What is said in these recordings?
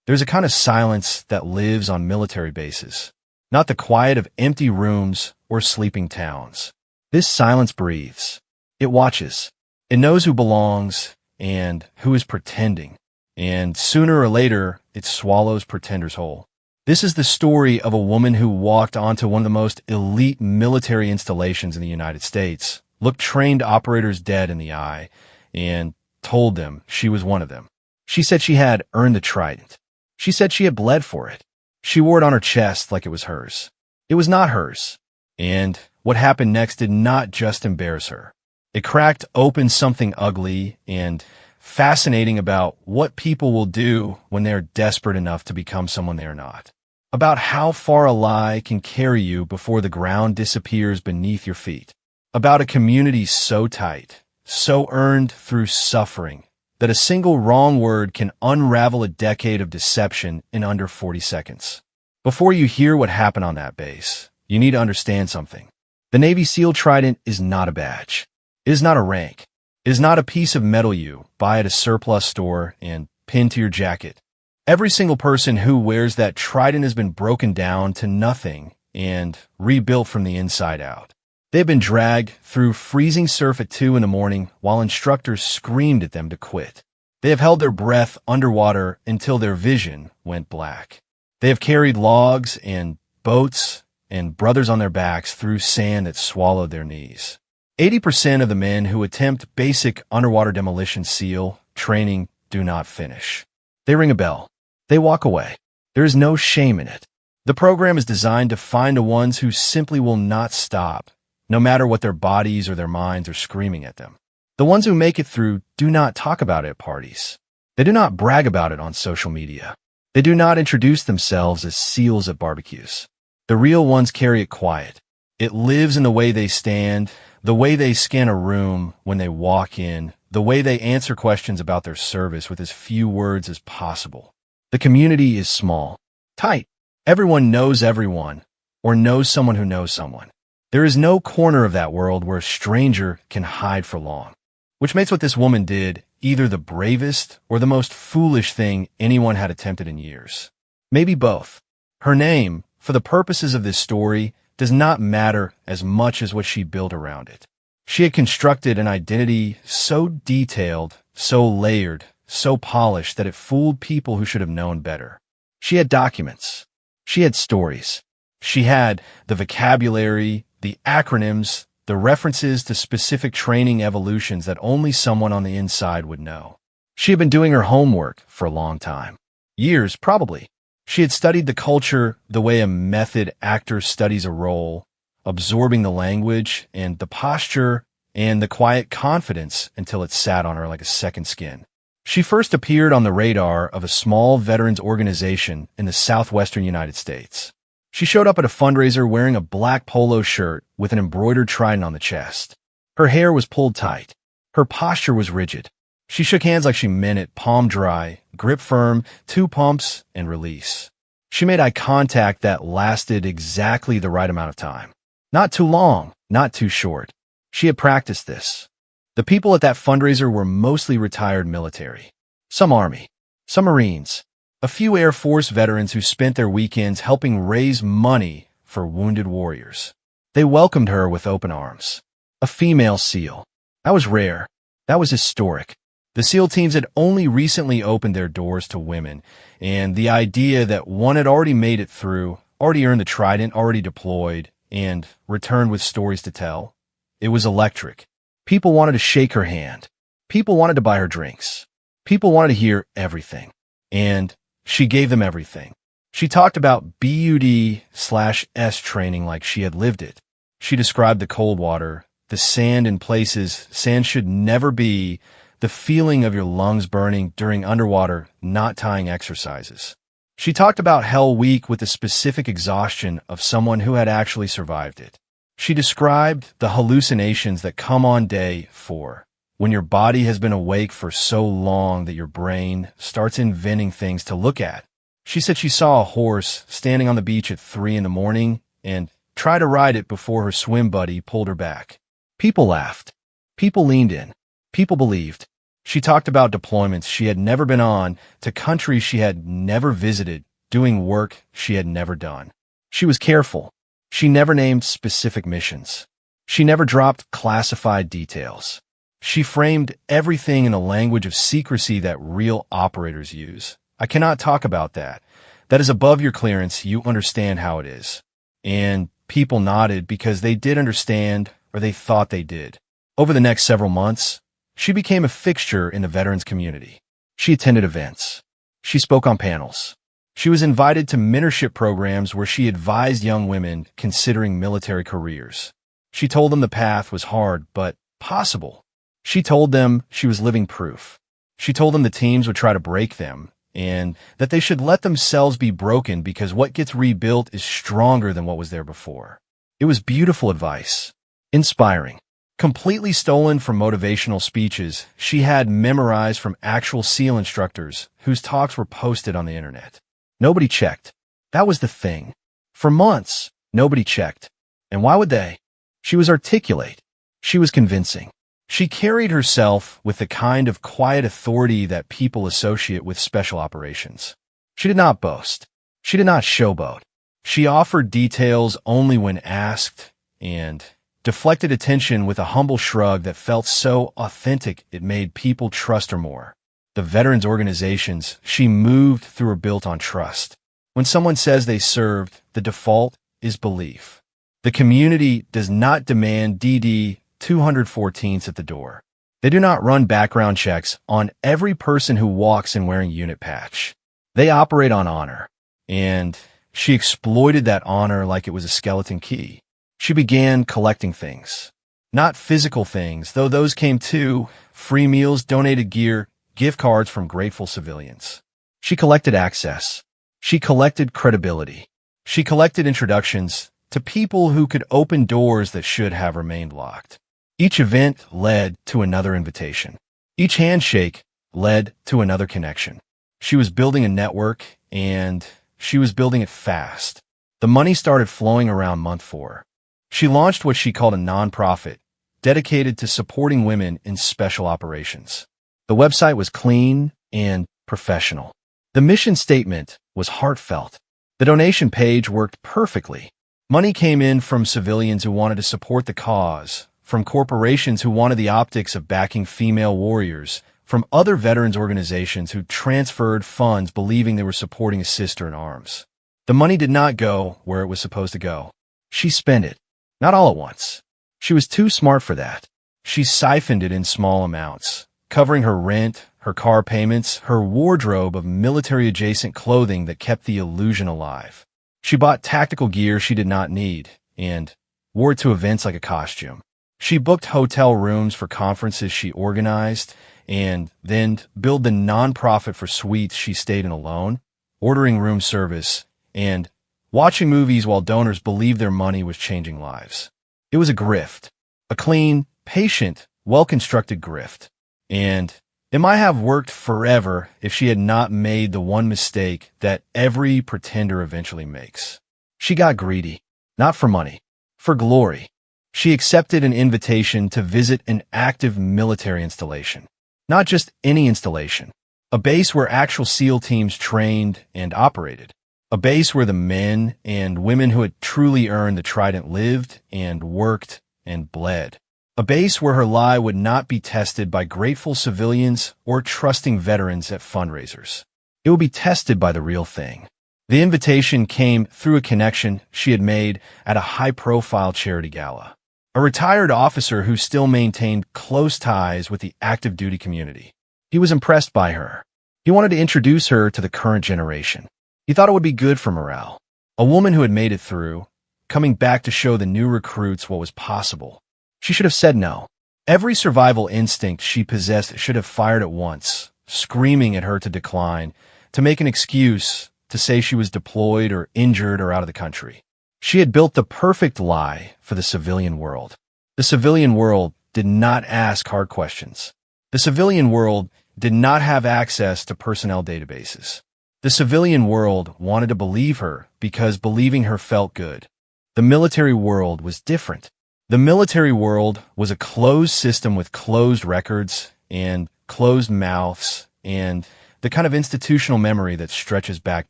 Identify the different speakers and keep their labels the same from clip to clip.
Speaker 1: There's a kind of silence that lives on military bases, not the quiet of empty rooms or sleeping towns. This silence breathes. It watches. It knows who belongs and who is pretending. And sooner or later, it swallows pretenders whole. This is the story of a woman who walked onto one of the most elite military installations in the United States, looked trained operators dead in the eye, and told them she was one of them. She said she had earned the trident. She said she had bled for it. She wore it on her chest like it was hers. It was not hers. And what happened next did not just embarrass her. It cracked open something ugly and fascinating about what people will do when they're desperate enough to become someone they are not. About how far a lie can carry you before the ground disappears beneath your feet. About a community so tight, so earned through suffering, that a single wrong word can unravel a decade of deception in under 40 seconds. Before you hear what happened on that base, you need to understand something. The Navy SEAL Trident is not a badge. It is not a rank. It is not a piece of metal you buy at a surplus store and pin to your jacket. Every single person who wears that trident has been broken down to nothing and rebuilt from the inside out. They've been dragged through freezing surf at 2 in the morning while instructors screamed at them to quit. They have held their breath underwater until their vision went black. They have carried logs and boats and brothers on their backs through sand that swallowed their knees. 80% of the men who attempt basic underwater demolition SEAL training do not finish. They ring a bell. They walk away. There is no shame in it. The program is designed to find the ones who simply will not stop, no matter what their bodies or their minds are screaming at them. The ones who make it through do not talk about it at parties. They do not brag about it on social media. They do not introduce themselves as SEALs at barbecues. The real ones carry it quiet. It lives in the way they stand, the way they scan a room when they walk in, the way they answer questions about their service with as few words as possible. The community is small, tight. Everyone knows everyone, or knows someone who knows someone. There is no corner of that world where a stranger can hide for long, which makes what this woman did either the bravest or the most foolish thing anyone had attempted in years. Maybe both. Her name, for the purposes of this story, does not matter as much as what she built around it. She had constructed an identity so detailed, so layered, so polished that it fooled people who should have known better. She had documents. She had stories. She had the vocabulary, the acronyms, the references to specific training evolutions that only someone on the inside would know. She had been doing her homework for a long time. Years, probably. She had studied the culture the way a method actor studies a role, absorbing the language and the posture and the quiet confidence until it sat on her like a second skin. She first appeared on the radar of a small veterans organization in the southwestern United States. She showed up at a fundraiser wearing a black polo shirt with an embroidered trident on the chest. Her hair was pulled tight. Her posture was rigid. She shook hands like she meant it, palm dry, grip firm, 2 pumps, and release. She made eye contact that lasted exactly the right amount of time. Not too long, not too short. She had practiced this. The people at that fundraiser were mostly retired military. Some Army, some Marines, a few Air Force veterans who spent their weekends helping raise money for wounded warriors. They welcomed her with open arms. A female SEAL. That was rare. That was historic. The SEAL teams had only recently opened their doors to women, and the idea that one had already made it through, already earned the trident, already deployed, and returned with stories to tell, it was electric. People wanted to shake her hand. People wanted to buy her drinks. People wanted to hear everything. And she gave them everything. She talked about BUD/S training like she had lived it. She described the cold water, the sand in places sand should never be, the feeling of your lungs burning during underwater, not tying exercises. She talked about Hell Week with the specific exhaustion of someone who had actually survived it. She described the hallucinations that come on day 4, when your body has been awake for so long that your brain starts inventing things to look at. She said she saw a horse standing on the beach at 3 in the morning and tried to ride it before her swim buddy pulled her back. People laughed. People leaned in. People believed. She talked about deployments she had never been on to countries she had never visited, doing work she had never done. She was careful. She never named specific missions. She never dropped classified details. She framed everything in a language of secrecy that real operators use. I cannot talk about that. That is above your clearance. You understand how it is. And people nodded because they did understand, or they thought they did. Over the next several months, she became a fixture in the veterans community. She attended events. She spoke on panels. She was invited to mentorship programs where she advised young women considering military careers. She told them the path was hard, but possible. She told them she was living proof. She told them the teams would try to break them, and that they should let themselves be broken because what gets rebuilt is stronger than what was there before. It was beautiful advice. Inspiring. Completely stolen from motivational speeches she had memorized from actual SEAL instructors whose talks were posted on the internet. Nobody checked. That was the thing. For months, nobody checked. And why would they? She was articulate. She was convincing. She carried herself with the kind of quiet authority that people associate with special operations. She did not boast. She did not showboat. She offered details only when asked and deflected attention with a humble shrug that felt so authentic it made people trust her more. The veterans organizations she moved through are built on trust. When someone says they served, the default is belief. The community does not demand DD 214s at the door. They do not run background checks on every person who walks in wearing unit patch. They operate on honor. And she exploited that honor like it was a skeleton key. She began collecting things. Not physical things, though those came too. Free meals, donated gear, gift cards from grateful civilians. She collected access. She collected credibility. She collected introductions to people who could open doors that should have remained locked. Each event led to another invitation. Each handshake led to another connection. She was building a network, and she was building it fast. The money started flowing around month 4. She launched what she called a nonprofit, dedicated to supporting women in special operations. The website was clean and professional. The mission statement was heartfelt. The donation page worked perfectly. Money came in from civilians who wanted to support the cause, from corporations who wanted the optics of backing female warriors, from other veterans organizations who transferred funds believing they were supporting a sister in arms. The money did not go where it was supposed to go. She spent it, not all at once. She was too smart for that. She siphoned it in small amounts, covering her rent, her car payments, her wardrobe of military-adjacent clothing that kept the illusion alive. She bought tactical gear she did not need and wore it to events like a costume. She booked hotel rooms for conferences she organized and then billed the nonprofit for suites she stayed in alone, ordering room service, and watching movies while donors believed their money was changing lives. It was a grift, a clean, patient, well-constructed grift. And it might have worked forever if she had not made the one mistake that every pretender eventually makes. She got greedy, not for money, for glory. She accepted an invitation to visit an active military installation. Not just any installation. A base where actual SEAL teams trained and operated. A base where the men and women who had truly earned the trident lived and worked and bled. A base where her lie would not be tested by grateful civilians or trusting veterans at fundraisers. It would be tested by the real thing. The invitation came through a connection she had made at a high-profile charity gala. A retired officer who still maintained close ties with the active duty community. He was impressed by her. He wanted to introduce her to the current generation. He thought it would be good for morale. A woman who had made it through, coming back to show the new recruits what was possible. She should have said no. Every survival instinct she possessed should have fired at once, screaming at her to decline, to make an excuse, to say she was deployed or injured or out of the country. She had built the perfect lie for the civilian world. The civilian world did not ask hard questions. The civilian world did not have access to personnel databases. The civilian world wanted to believe her because believing her felt good. The military world was different. The military world was a closed system with closed records, and closed mouths, and the kind of institutional memory that stretches back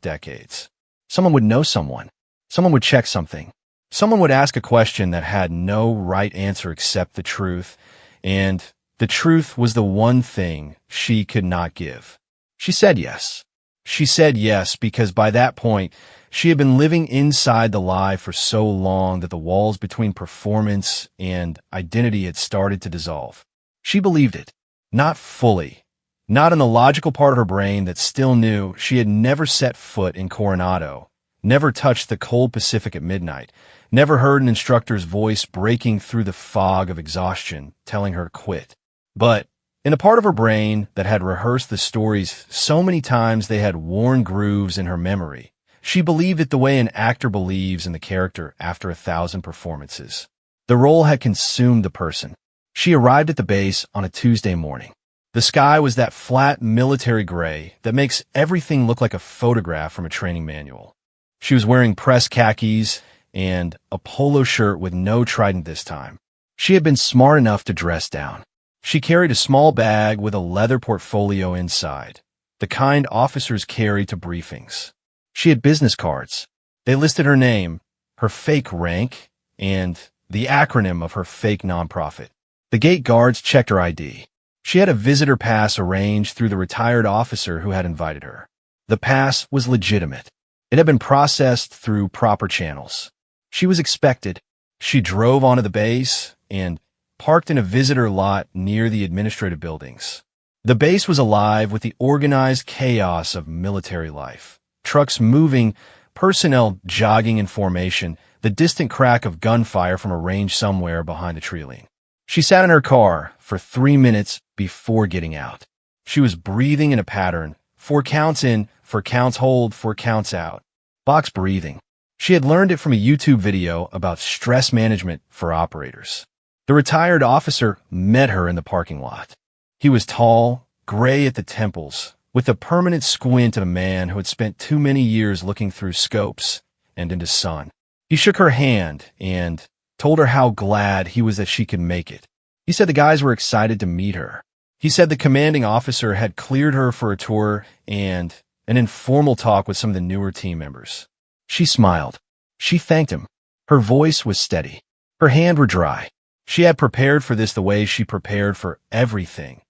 Speaker 1: decades. Someone would know someone. Someone would check something. Someone would ask a question that had no right answer except the truth, and the truth was the one thing she could not give. She said yes. She said yes because by that point, she had been living inside the lie for so long that the walls between performance and identity had started to dissolve. She believed it. Not fully. Not in the logical part of her brain that still knew she had never set foot in Coronado, never touched the cold Pacific at midnight, never heard an instructor's voice breaking through the fog of exhaustion, telling her to quit. But in a part of her brain that had rehearsed the stories so many times they had worn grooves in her memory, she believed it the way an actor believes in the character after 1,000 performances. The role had consumed the person. She arrived at the base on a Tuesday morning. The sky was that flat military gray that makes everything look like a photograph from a training manual. She was wearing pressed khakis and a polo shirt with no trident this time. She had been smart enough to dress down. She carried a small bag with a leather portfolio inside, the kind officers carry to briefings. She had business cards. They listed her name, her fake rank, and the acronym of her fake nonprofit. The gate guards checked her ID. She had a visitor pass arranged through the retired officer who had invited her. The pass was legitimate. It had been processed through proper channels. She was expected. She drove onto the base and parked in a visitor lot near the administrative buildings. The base was alive with the organized chaos of military life. Trucks moving, personnel jogging in formation, the distant crack of gunfire from a range somewhere behind the tree line. She sat in her car for 3 minutes before getting out. She was breathing in a pattern, 4 counts in, 4 counts hold, 4 counts out. Box breathing. She had learned it from a YouTube video about stress management for operators. The retired officer met her in the parking lot. He was tall, gray at the temples, with a permanent squint of a man who had spent too many years looking through scopes and into sun. He shook her hand and told her how glad he was that she could make it. He said the guys were excited to meet her. He said the commanding officer had cleared her for a tour and an informal talk with some of the newer team members. She smiled. She thanked him. Her voice was steady. Her hands were dry. She had prepared for this the way she prepared for everything,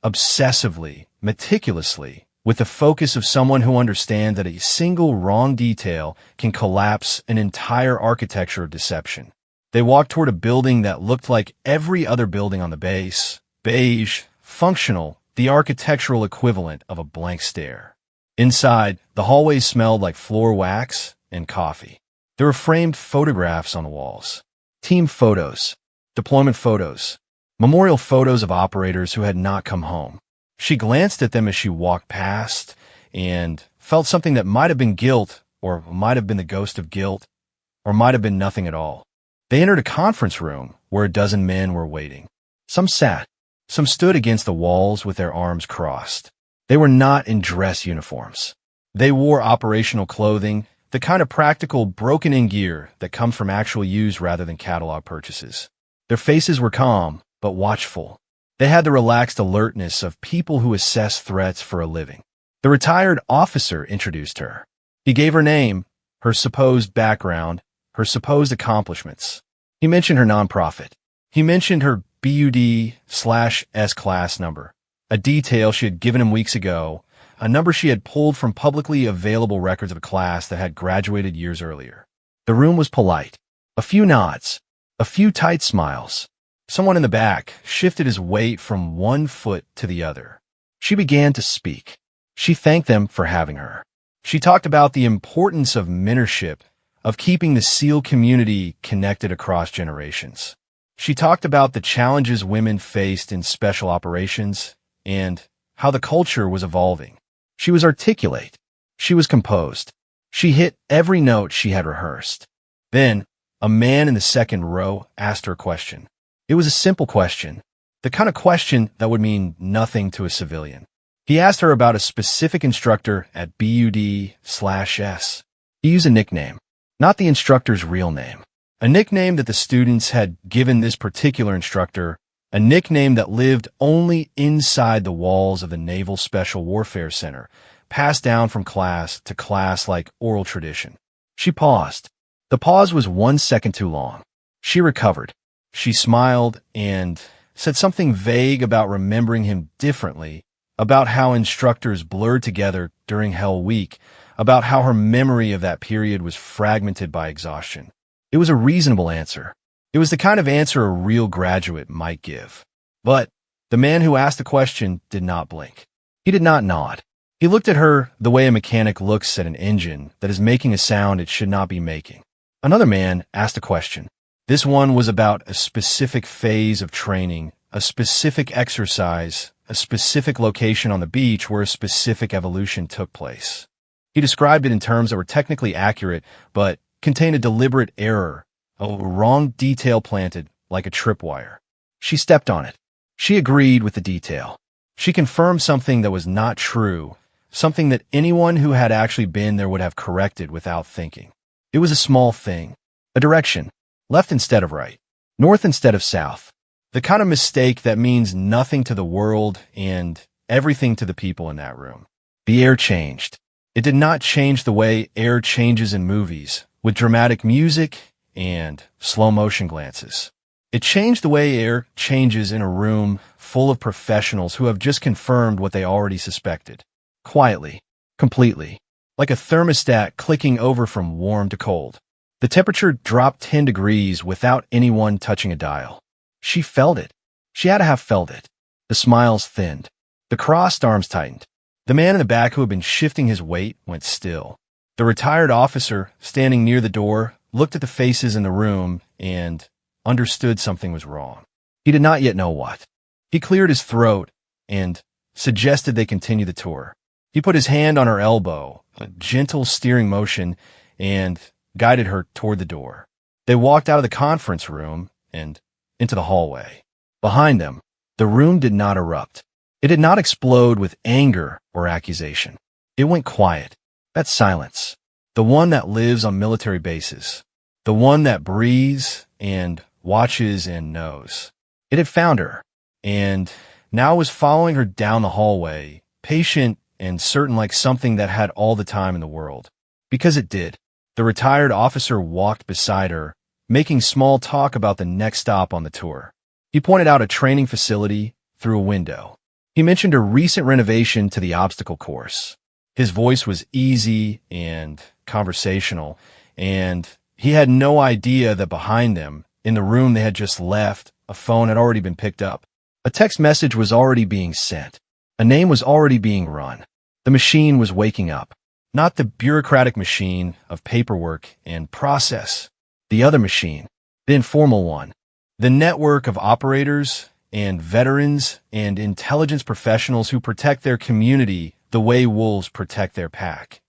Speaker 1: obsessively, meticulously, with the focus of someone who understands that a single wrong detail can collapse an entire architecture of deception. They walked toward a building that looked like every other building on the base, beige, functional, the architectural equivalent of a blank stare. Inside, the hallways smelled like floor wax and coffee. There were framed photographs on the walls. Team photos. Deployment photos, memorial photos of operators who had not come home. She glanced at them as she walked past and felt something that might have been guilt, or might have been the ghost of guilt, or might have been nothing at all. They entered a conference room where a dozen men were waiting. Some sat. Some stood against the walls with their arms crossed. They were not in dress uniforms. They wore operational clothing, the kind of practical, broken-in gear that comes from actual use rather than catalog purchases. Their faces were calm, but watchful. They had the relaxed alertness of people who assess threats for a living. The retired officer introduced her. He gave her name, her supposed background, her supposed accomplishments. He mentioned her nonprofit. He mentioned her BUD/S class number, a detail she had given him weeks ago, a number she had pulled from publicly available records of a class that had graduated years earlier. The room was polite. A few nods. A few tight smiles. Someone in the back shifted his weight from one foot to the other. She began to speak. She thanked them for having her. She talked about the importance of mentorship, of keeping the SEAL community connected across generations. She talked about the challenges women faced in special operations and how the culture was evolving. She was articulate. She was composed. She hit every note she had rehearsed. Then, a man in the second row asked her a question. It was a simple question, the kind of question that would mean nothing to a civilian. He asked her about a specific instructor at BUD/S. He used a nickname, not the instructor's real name. A nickname that the students had given this particular instructor a nickname that lived only inside the walls of the Naval Special Warfare Center, passed down from class to class like oral tradition. She paused. The pause was 1 second too long. She recovered. She smiled and said something vague about remembering him differently, about how instructors blurred together during Hell Week, about how her memory of that period was fragmented by exhaustion. It was a reasonable answer. It was the kind of answer a real graduate might give. But the man who asked the question did not blink. He did not nod. He looked at her the way a mechanic looks at an engine that is making a sound it should not be making. Another man asked a question. This one was about a specific phase of training, a specific exercise, a specific location on the beach where a specific evolution took place. He described it in terms that were technically accurate, but contained a deliberate error, a wrong detail planted like a tripwire. She stepped on it. She agreed with the detail. She confirmed something that was not true, something that anyone who had actually been there would have corrected without thinking. It was a small thing, a direction, left instead of right, north instead of south, the kind of mistake that means nothing to the world and everything to the people in that room. The air changed. It did not change the way air changes in movies, with dramatic music and slow-motion glances. It changed the way air changes in a room full of professionals who have just confirmed what they already suspected. Quietly, completely, like a thermostat clicking over from warm to cold. The temperature dropped 10 degrees without anyone touching a dial. She felt it. She had to have felt it. The smiles thinned. The crossed arms tightened. The man in the back who had been shifting his weight went still. The retired officer, standing near the door, looked at the faces in the room and understood something was wrong. He did not yet know what. He cleared his throat and suggested they continue the tour. He put his hand on her elbow, a gentle steering motion, and guided her toward the door. They walked out of the conference room and into the hallway. Behind them, the room did not erupt. It did not explode with anger or accusation. It went quiet. That silence, the one that lives on military bases, the one that breathes and watches and knows. It had found her, and now was following her down the hallway, patient and certain like something that had all the time in the world. Because it did. The retired officer walked beside her, making small talk about the next stop on the tour. He pointed out a training facility through a window. He mentioned a recent renovation to the obstacle course. His voice was easy and conversational, and he had no idea that behind them, in the room they had just left, a phone had already been picked up. A text message was already being sent. A name was already being run. The machine was waking up. Not the bureaucratic machine of paperwork and process. The other machine, the informal one. The network of operators and veterans and intelligence professionals who protect their community the way wolves protect their pack.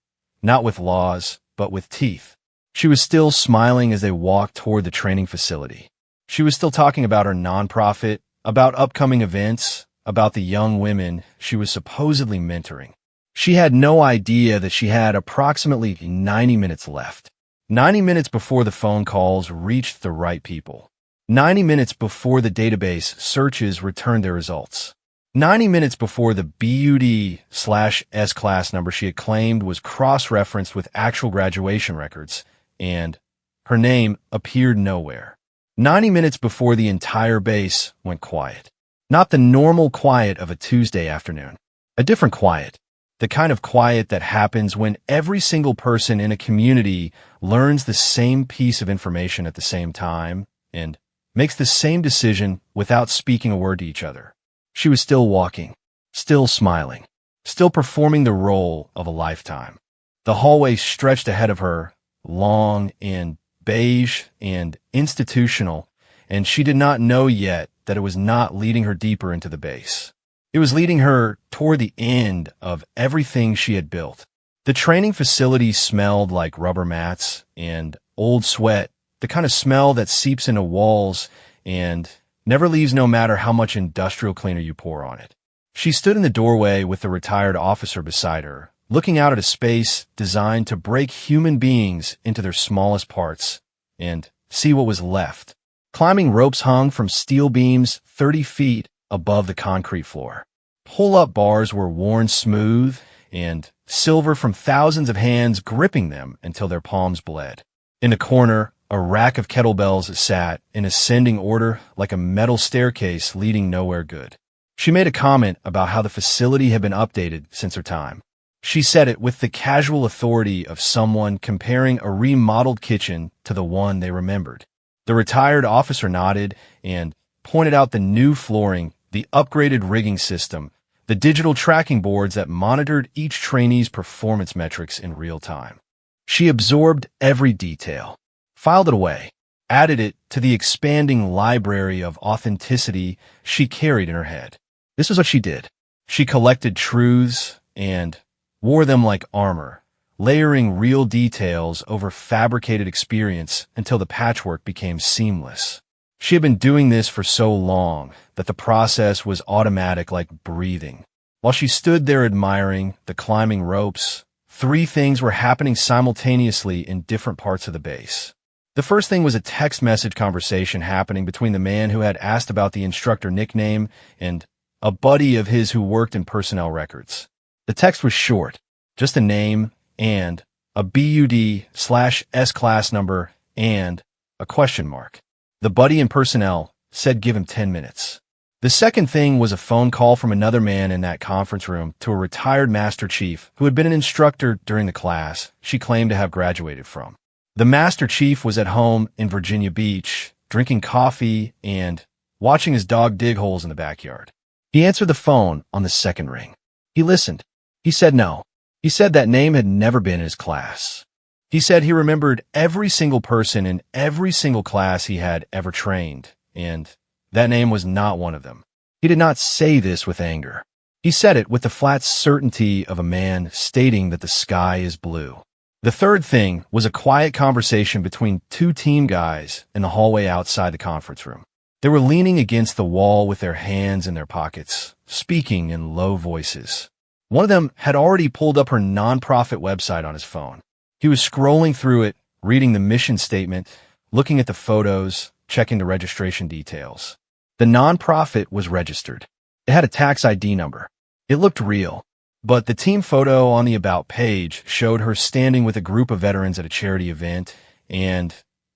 Speaker 1: Not with laws, but with teeth. She was still smiling as they walked toward the training facility. She was still talking about her nonprofit, about upcoming events, about the young women she was supposedly mentoring. She had no idea that she had approximately 90 minutes left. 90 minutes before the phone calls reached the right people. 90 minutes before the database searches returned their results. 90 minutes before the BUD/S class number she had claimed was cross-referenced with actual graduation records, and her name appeared nowhere. 90 minutes before the entire base went quiet. Not the normal quiet of a Tuesday afternoon. A different quiet. The kind of quiet that happens when every single person in a community learns the same piece of information at the same time and makes the same decision without speaking a word to each other. She was still walking, still smiling, still performing the role of a lifetime. The hallway stretched ahead of her, long and beige and institutional, and she did not know yet that it was not leading her deeper into the base. It was leading her toward the end of everything she had built. The training facility smelled like rubber mats and old sweat, the kind of smell that seeps into walls and never leaves no matter how much industrial cleaner you pour on it. She stood in the doorway with the retired officer beside her, looking out at a space designed to break human beings into their smallest parts and see what was left. Climbing ropes hung from steel beams 30 feet above the concrete floor. Pull-up bars were worn smooth and silver from thousands of hands gripping them until their palms bled. In a corner, a rack of kettlebells sat in ascending order like a metal staircase leading nowhere good. She made a comment about how the facility had been updated since her time. She said it with the casual authority of someone comparing a remodeled kitchen to the one they remembered. The retired officer nodded and pointed out the new flooring, the upgraded rigging system, the digital tracking boards that monitored each trainee's performance metrics in real time. She absorbed every detail, filed it away, added it to the expanding library of authenticity she carried in her head. This is what she did. She collected truths and wore them like armor, layering real details over fabricated experience until the patchwork became seamless. She had been doing this for so long that the process was automatic like breathing. While she stood there admiring the climbing ropes, three things were happening simultaneously in different parts of the base. The first thing was a text message conversation happening between the man who had asked about the instructor nickname and a buddy of his who worked in personnel records. The text was short, just a name and a BUD/S class number and a question mark. The buddy in personnel said give him 10 minutes. The second thing was a phone call from another man in that conference room to a retired master chief who had been an instructor during the class she claimed to have graduated from. The master chief was at home in Virginia Beach, drinking coffee and watching his dog dig holes in the backyard. He answered the phone on the second ring. He listened. He said no. He said that name had never been in his class. He said he remembered every single person in every single class he had ever trained, and that name was not one of them. He did not say this with anger. He said it with the flat certainty of a man stating that the sky is blue. The third thing was a quiet conversation between two team guys in the hallway outside the conference room. They were leaning against the wall with their hands in their pockets, speaking in low voices. One of them had already pulled up her nonprofit website on his phone. He was scrolling through it, reading the mission statement, looking at the photos, checking the registration details. The nonprofit was registered. It had a tax ID number. It looked real, but the team photo on the About page showed her standing with a group of veterans at a charity event, and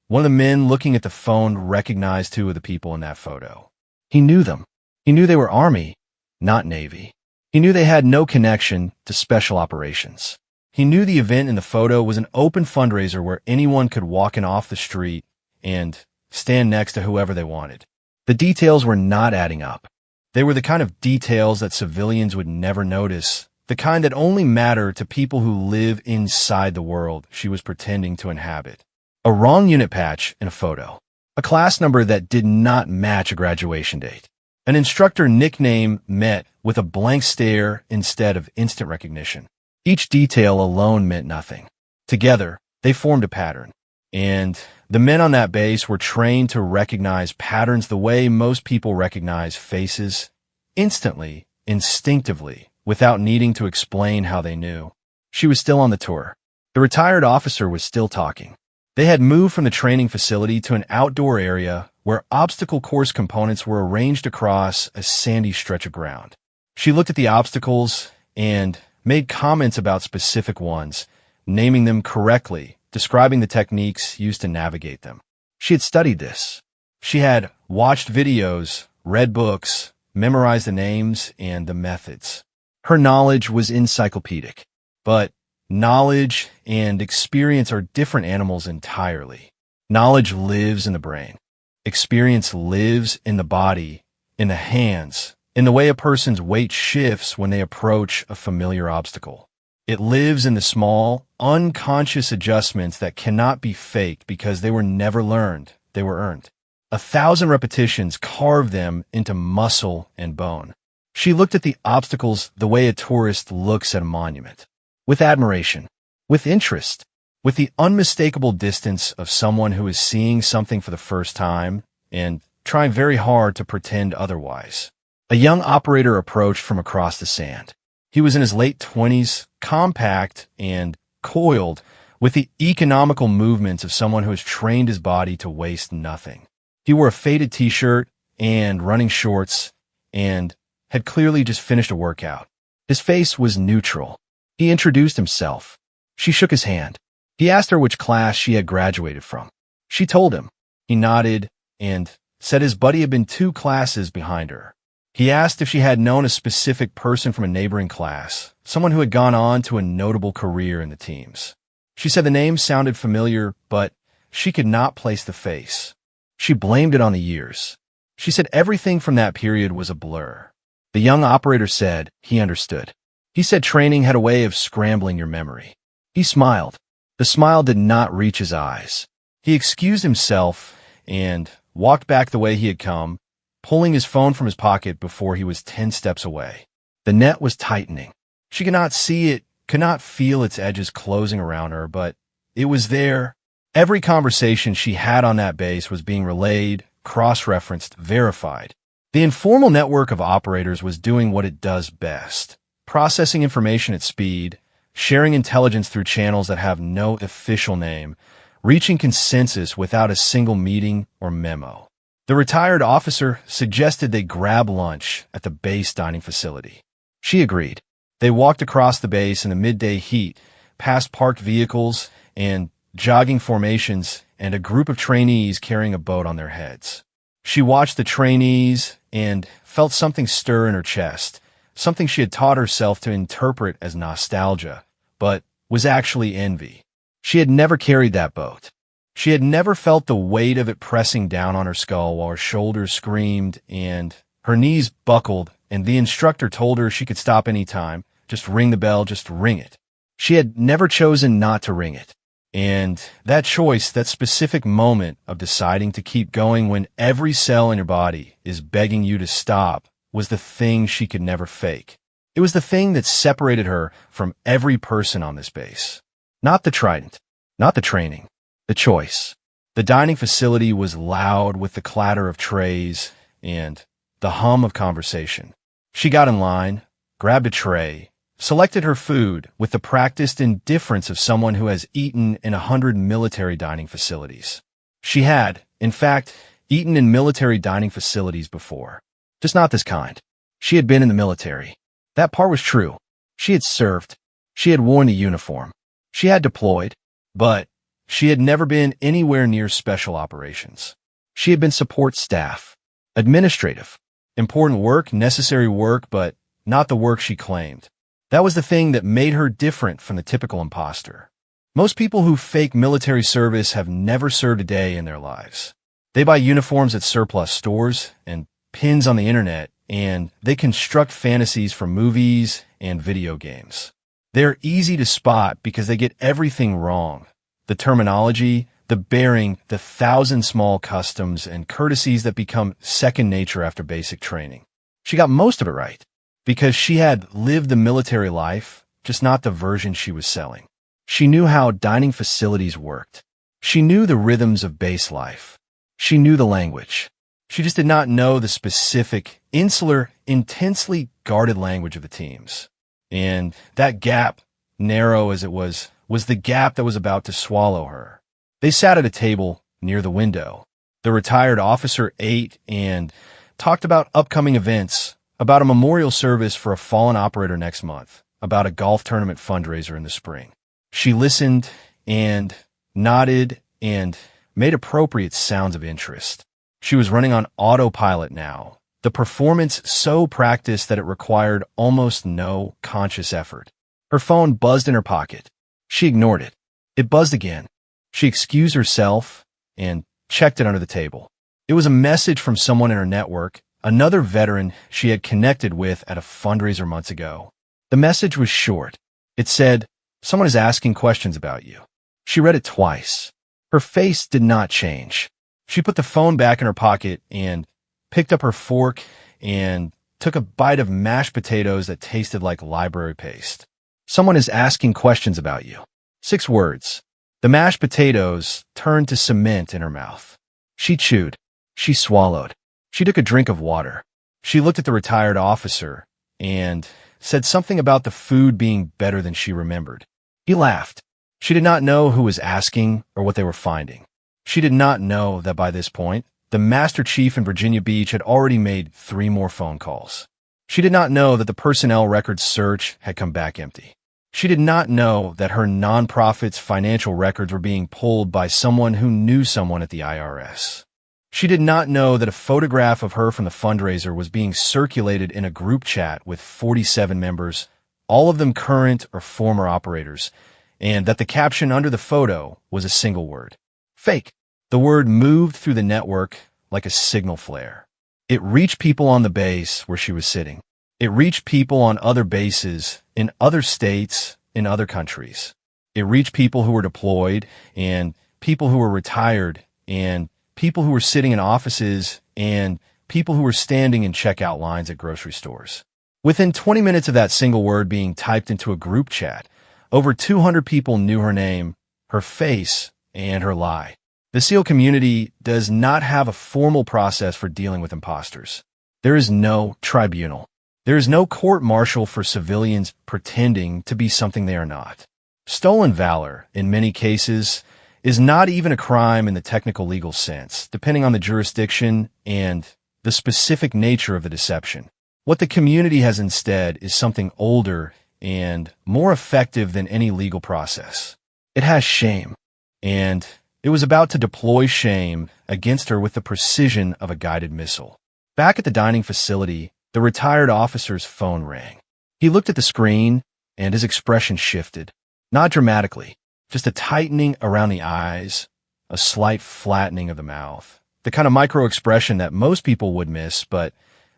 Speaker 1: one of the men looking at the phone recognized two of the people in that photo. He knew them. He knew they were Army, not Navy. He knew they had no connection to special operations. He knew the event in the photo was an open fundraiser where anyone could walk in off the street and stand next to whoever they wanted. The details were not adding up. They were the kind of details that civilians would never notice, the kind that only matter to people who live inside the world she was pretending to inhabit. A wrong unit patch in a photo. A class number that did not match a graduation date. An instructor nickname met with a blank stare instead of instant recognition. Each detail alone meant nothing. Together, they formed a pattern. And the men on that base were trained to recognize patterns the way most people recognize faces, instantly, instinctively, without needing to explain how they knew. She was still on the tour. The retired officer was still talking. They had moved from the training facility to an outdoor area where obstacle course components were arranged across a sandy stretch of ground. She looked at the obstacles and made comments about specific ones, naming them correctly, describing the techniques used to navigate them. She had studied this. She had watched videos, read books, memorized the names and the methods. Her knowledge was encyclopedic, but knowledge and experience are different animals entirely. Knowledge lives in the brain. Experience lives in the body, in the hands, in the way a person's weight shifts when they approach a familiar obstacle. It lives in the small, unconscious adjustments that cannot be faked because they were never learned, they were earned. 1,000 repetitions carve them into muscle and bone. She looked at the obstacles the way a tourist looks at a monument, with admiration, with interest, with the unmistakable distance of someone who is seeing something for the first time and trying very hard to pretend otherwise. A young operator approached from across the sand. He was in his late 20s, compact and coiled, with the economical movements of someone who has trained his body to waste nothing. He wore a faded t-shirt and running shorts and had clearly just finished a workout. His face was neutral. He introduced himself. She shook his hand. He asked her which class she had graduated from. She told him. He nodded and said his buddy had been 2 classes behind her. He asked if she had known a specific person from a neighboring class, someone who had gone on to a notable career in the teams. She said the name sounded familiar, but she could not place the face. She blamed it on the years. She said everything from that period was a blur. The young operator said he understood. He said training had a way of scrambling your memory. He smiled. The smile did not reach his eyes. He excused himself and walked back the way he had come, pulling his phone from his pocket before he was 10 steps away. The net was tightening. She could not see it, could not feel its edges closing around her, but it was there. Every conversation she had on that base was being relayed, cross-referenced, verified. The informal network of operators was doing what it does best, processing information at speed, sharing intelligence through channels that have no official name, reaching consensus without a single meeting or memo. The retired officer suggested they grab lunch at the base dining facility. She agreed. They walked across the base in the midday heat, past parked vehicles and jogging formations and a group of trainees carrying a boat on their heads. She watched the trainees and felt something stir in her chest, something she had taught herself to interpret as nostalgia, but was actually envy. She had never carried that boat. She had never felt the weight of it pressing down on her skull while her shoulders screamed and her knees buckled, and the instructor told her she could stop any time. Just ring the bell, just ring it. She had never chosen not to ring it. And that choice, that specific moment of deciding to keep going when every cell in your body is begging you to stop, was the thing she could never fake. It was the thing that separated her from every person on this base. Not the trident, not the training, the choice. The dining facility was loud with the clatter of trays and the hum of conversation. She got in line, grabbed a tray, selected her food with the practiced indifference of someone who has eaten in 100 military dining facilities. She had, in fact, eaten in military dining facilities before. Just not this kind. She had been in the military. That part was true. She had served. She had worn the uniform. She had deployed, but she had never been anywhere near special operations. She had been support staff, administrative, important work, necessary work, but not the work she claimed. That was the thing that made her different from the typical imposter. Most people who fake military service have never served a day in their lives. They buy uniforms at surplus stores and pins on the internet, and they construct fantasies from movies and video games. They're easy to spot because they get everything wrong. The terminology, the bearing, the 1,000 small customs and courtesies that become second nature after basic training. She got most of it right because she had lived the military life, just not the version she was selling. She knew how dining facilities worked. She knew the rhythms of base life. She knew the language. She just did not know the specific, insular, intensely guarded language of the teams. And that gap, narrow as it was the gap that was about to swallow her. They sat at a table near the window. The retired officer ate and talked about upcoming events, about a memorial service for a fallen operator next month, about a golf tournament fundraiser in the spring. She listened and nodded and made appropriate sounds of interest. She was running on autopilot now, the performance so practiced that it required almost no conscious effort. Her phone buzzed in her pocket. She ignored it. It buzzed again. She excused herself and checked it under the table. It was a message from someone in her network, another veteran she had connected with at a fundraiser months ago. The message was short. It said, "Someone is asking questions about you." She read it twice. Her face did not change. She put the phone back in her pocket and picked up her fork and took a bite of mashed potatoes that tasted like library paste. "Someone is asking questions about you." 6 words. The mashed potatoes turned to cement in her mouth. She chewed. She swallowed. She took a drink of water. She looked at the retired officer and said something about the food being better than she remembered. He laughed. She did not know who was asking or what they were finding. She did not know that by this point, the Master Chief in Virginia Beach had already made 3 more phone calls. She did not know that the personnel records search had come back empty. She did not know that her nonprofit's financial records were being pulled by someone who knew someone at the IRS. She did not know that a photograph of her from the fundraiser was being circulated in a group chat with 47 members, all of them current or former operators, and that the caption under the photo was a single word: fake. The word moved through the network like a signal flare. It reached people on the base where she was sitting. It reached people on other bases, in other states, in other countries. It reached people who were deployed, and people who were retired, and people who were sitting in offices, and people who were standing in checkout lines at grocery stores. Within 20 minutes of that single word being typed into a group chat, over 200 people knew her name, her face, and her lie. The SEAL community does not have a formal process for dealing with imposters. There is no tribunal. There is no court-martial for civilians pretending to be something they are not. Stolen valor, in many cases, is not even a crime in the technical legal sense, depending on the jurisdiction and the specific nature of the deception. What the community has instead is something older and more effective than any legal process. It has shame, and it was about to deploy shame against her with the precision of a guided missile. Back at the dining facility, the retired officer's phone rang. He looked at the screen, and his expression shifted. Not dramatically, just a tightening around the eyes, a slight flattening of the mouth. The kind of micro-expression that most people would miss, but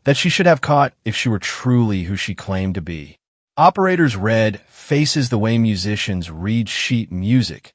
Speaker 1: that she should have caught if she were truly who she claimed to be. Operators read faces the way musicians read sheet music,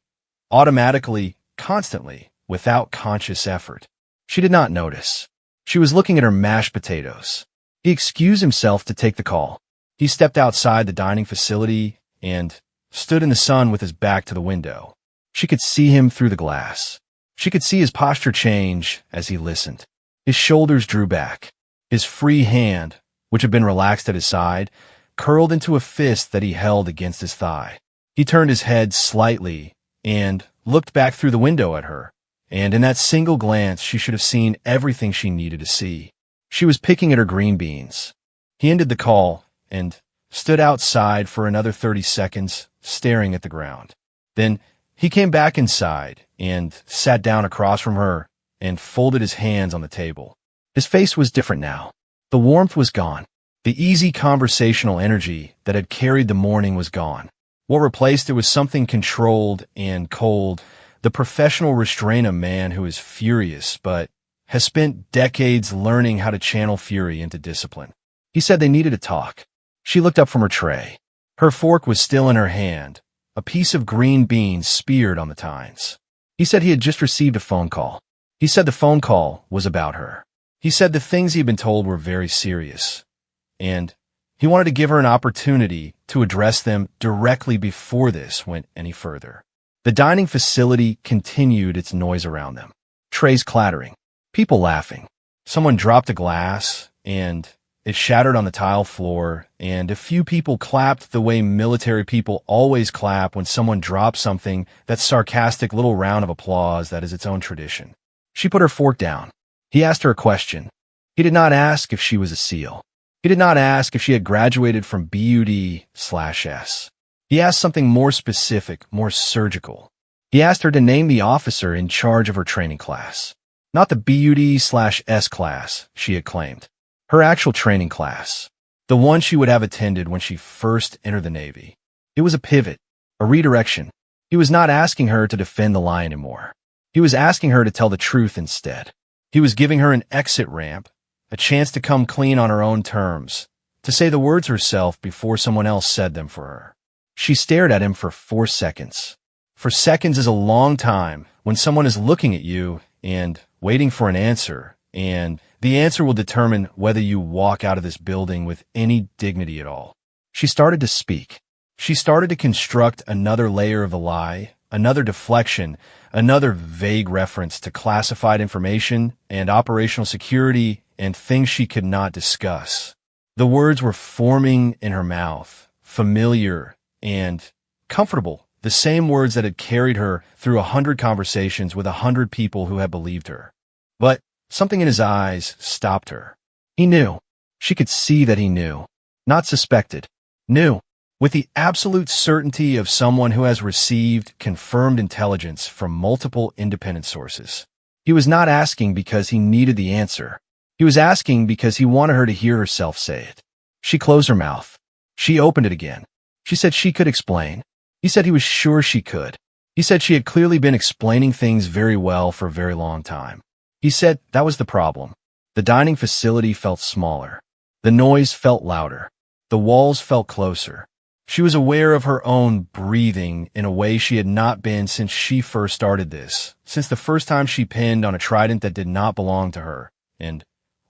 Speaker 1: automatically, constantly, without conscious effort. She did not notice. She was looking at her mashed potatoes. He excused himself to take the call. He stepped outside the dining facility and stood in the sun with his back to the window. She could see him through the glass. She could see his posture change as he listened. His shoulders drew back. His free hand, which had been relaxed at his side, curled into a fist that he held against his thigh. He turned his head slightly and looked back through the window at her, and in that single glance she should have seen everything she needed to see. She was picking at her green beans. He ended the call and stood outside for another 30 seconds, staring at the ground. Then he came back inside and sat down across from her and folded his hands on the table. His face was different now. The warmth was gone. The easy conversational energy that had carried the morning was gone. What replaced it was something controlled and cold, the professional restraint of a man who is furious but has spent decades learning how to channel fury into discipline. He said they needed to talk. She looked up from her tray. Her fork was still in her hand, a piece of green beans speared on the tines. He said he had just received a phone call. He said the phone call was about her. He said the things he had been told were very serious, and he wanted to give her an opportunity to address them directly before this went any further. The dining facility continued its noise around them. Trays clattering, people laughing. Someone dropped a glass, and it shattered on the tile floor, and a few people clapped the way military people always clap when someone drops something, that sarcastic little round of applause that is its own tradition. She put her fork down. He asked her a question. He did not ask if she was a SEAL. He did not ask if she had graduated from BUD/S. He asked something more specific, more surgical. He asked her to name the officer in charge of her training class. Not the BUD/S class, she had claimed. Her actual training class. The one she would have attended when she first entered the Navy. It was a pivot, a redirection. He was not asking her to defend the lie anymore. He was asking her to tell the truth instead. He was giving her an exit ramp, a chance to come clean on her own terms, to say the words herself before someone else said them for her. She stared at him for 4 seconds. 4 seconds is a long time when someone is looking at you and waiting for an answer, and the answer will determine whether you walk out of this building with any dignity at all. She started to speak. She started to construct another layer of the lie, another deflection, another vague reference to classified information and operational security and things she could not discuss. The words were forming in her mouth, familiar and comfortable, the same words that had carried her through 100 conversations with 100 people who had believed her. But Something in his eyes stopped her. He knew. She could see that he knew. Not suspected. Knew. With the absolute certainty of someone who has received confirmed intelligence from multiple independent sources. He was not asking because he needed the answer. He was asking because he wanted her to hear herself say it. She closed her mouth. She opened it again. She said she could explain. He said he was sure she could. He said she had clearly been explaining things very well for a very long time. He said that was the problem. The dining facility felt smaller. The noise felt louder. The walls felt closer. She was aware of her own breathing in a way she had not been since she first started this, since the first time she pinned on a trident that did not belong to her, and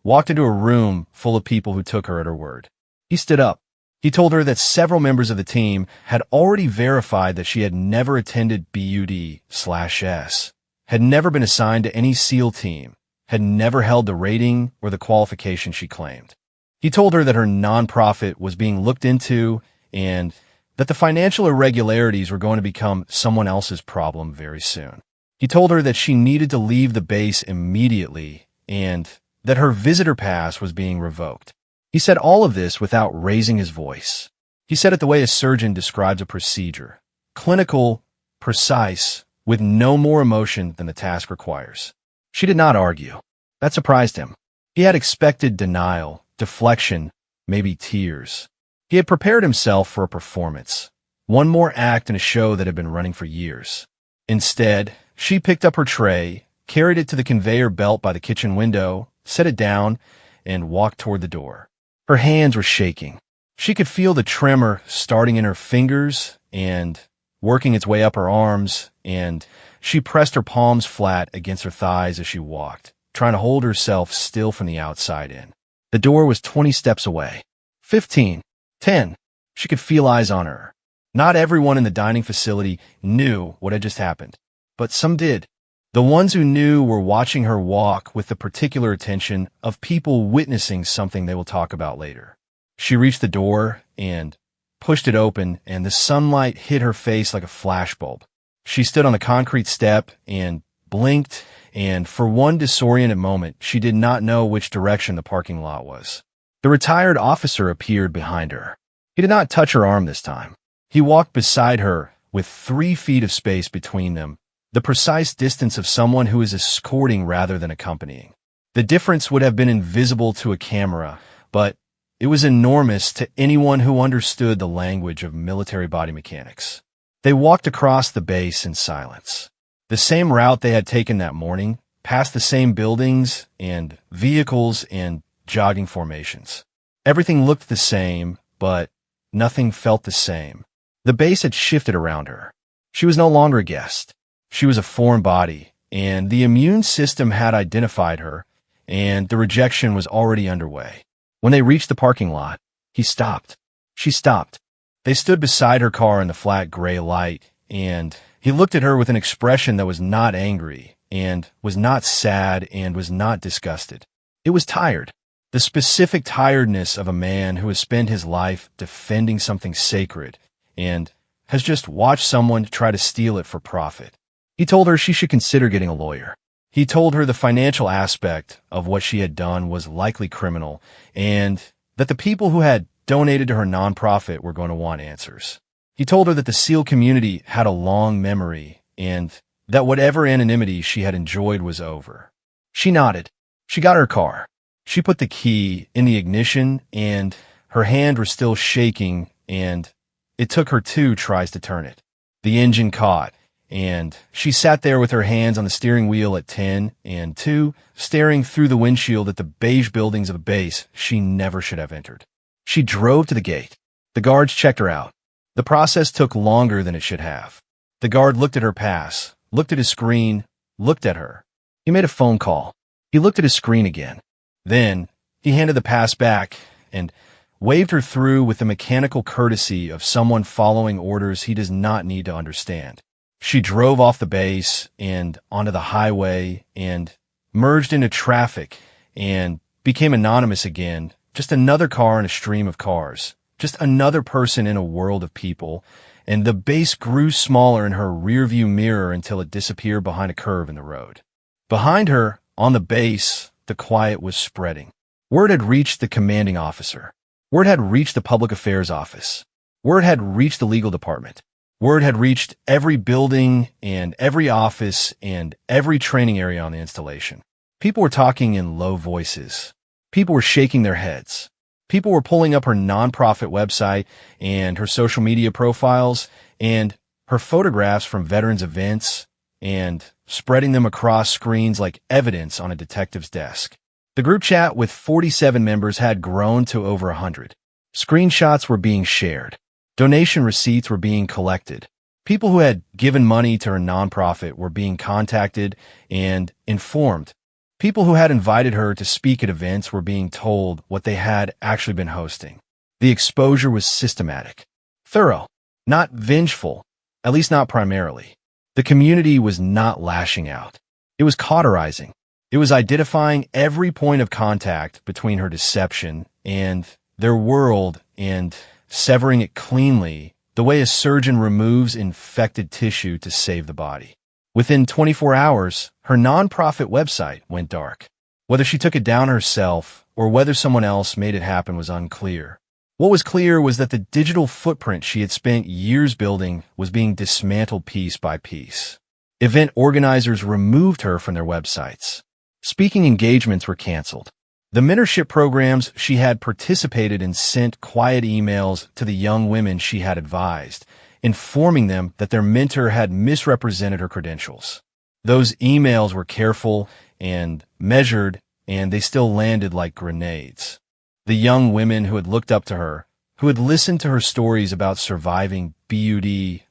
Speaker 1: walked into a room full of people who took her at her word. He stood up. He told her that several members of the team had already verified that she had never attended BUD/S, had never been assigned to any SEAL team, had never held the rating or the qualification she claimed. He told her that her nonprofit was being looked into and that the financial irregularities were going to become someone else's problem very soon. He told her that she needed to leave the base immediately and that her visitor pass was being revoked. He said all of this without raising his voice. He said it the way a surgeon describes a procedure. Clinical, precise, with no more emotion than the task requires. She did not argue. That surprised him. He had expected denial, deflection, maybe tears. He had prepared himself for a performance, one more act in a show that had been running for years. Instead, she picked up her tray, carried it to the conveyor belt by the kitchen window, set it down, and walked toward the door. Her hands were shaking. She could feel the tremor starting in her fingers and working its way up her arms, and she pressed her palms flat against her thighs as she walked, trying to hold herself still from the outside in. The door was 20 steps away. 15. 10. She could feel eyes on her. Not everyone in the dining facility knew what had just happened, but some did. The ones who knew were watching her walk with the particular attention of people witnessing something they will talk about later. She reached the door and pushed it open, and the sunlight hit her face like a flashbulb. She stood on the concrete step and blinked, and for one disoriented moment, she did not know which direction the parking lot was. The retired officer appeared behind her. He did not touch her arm this time. He walked beside her with 3 feet of space between them, the precise distance of someone who is escorting rather than accompanying. The difference would have been invisible to a camera, but it was enormous to anyone who understood the language of military body mechanics. They walked across the base in silence. The same route they had taken that morning, past the same buildings and vehicles and jogging formations. Everything looked the same, but nothing felt the same. The base had shifted around her. She was no longer a guest. She was a foreign body, and the immune system had identified her, and the rejection was already underway. When they reached the parking lot, he stopped. She stopped. They stood beside her car in the flat gray light, and he looked at her with an expression that was not angry, and was not sad, and was not disgusted. It was tired. The specific tiredness of a man who has spent his life defending something sacred and has just watched someone try to steal it for profit. He told her she should consider getting a lawyer. He told her the financial aspect of what she had done was likely criminal and that the people who had donated to her nonprofit were going to want answers. He told her that the SEAL community had a long memory and that whatever anonymity she had enjoyed was over. She nodded. She got her car. She put the key in the ignition, and her hand was still shaking, and it took her 2 tries to turn it. The engine caught, and she sat there with her hands on the steering wheel at 10 and 2, staring through the windshield at the beige buildings of a base she never should have entered. She drove to the gate. The guards checked her out. The process took longer than it should have. The guard looked at her pass, looked at his screen, looked at her. He made a phone call. He looked at his screen again. Then he handed the pass back and waved her through with the mechanical courtesy of someone following orders he does not need to understand. She drove off the base and onto the highway and merged into traffic and became anonymous again, just another car in a stream of cars, just another person in a world of people, and the base grew smaller in her rearview mirror until it disappeared behind a curve in the road. Behind her, on the base, the quiet was spreading. Word had reached the commanding officer. Word had reached the public affairs office. Word had reached the legal department. Word had reached every building and every office and every training area on the installation. People were talking in low voices. People were shaking their heads. People were pulling up her nonprofit website and her social media profiles and her photographs from veterans events and spreading them across screens like evidence on a detective's desk. The group chat with 47 members had grown to over 100. Screenshots were being shared. Donation receipts were being collected. People who had given money to her nonprofit were being contacted and informed. People who had invited her to speak at events were being told what they had actually been hosting. The exposure was systematic, thorough, not vengeful, at least not primarily. The community was not lashing out. It was cauterizing. It was identifying every point of contact between her deception and their world and severing it cleanly, the way a surgeon removes infected tissue to save the body. Within 24 hours, her nonprofit website went dark. Whether she took it down herself or whether someone else made it happen was unclear. What was clear was that the digital footprint she had spent years building was being dismantled piece by piece. Event organizers removed her from their websites. Speaking engagements were canceled. The mentorship programs she had participated in sent quiet emails to the young women she had advised, informing them that their mentor had misrepresented her credentials. Those emails were careful and measured, and they still landed like grenades. The young women who had looked up to her, who had listened to her stories about surviving BUD/S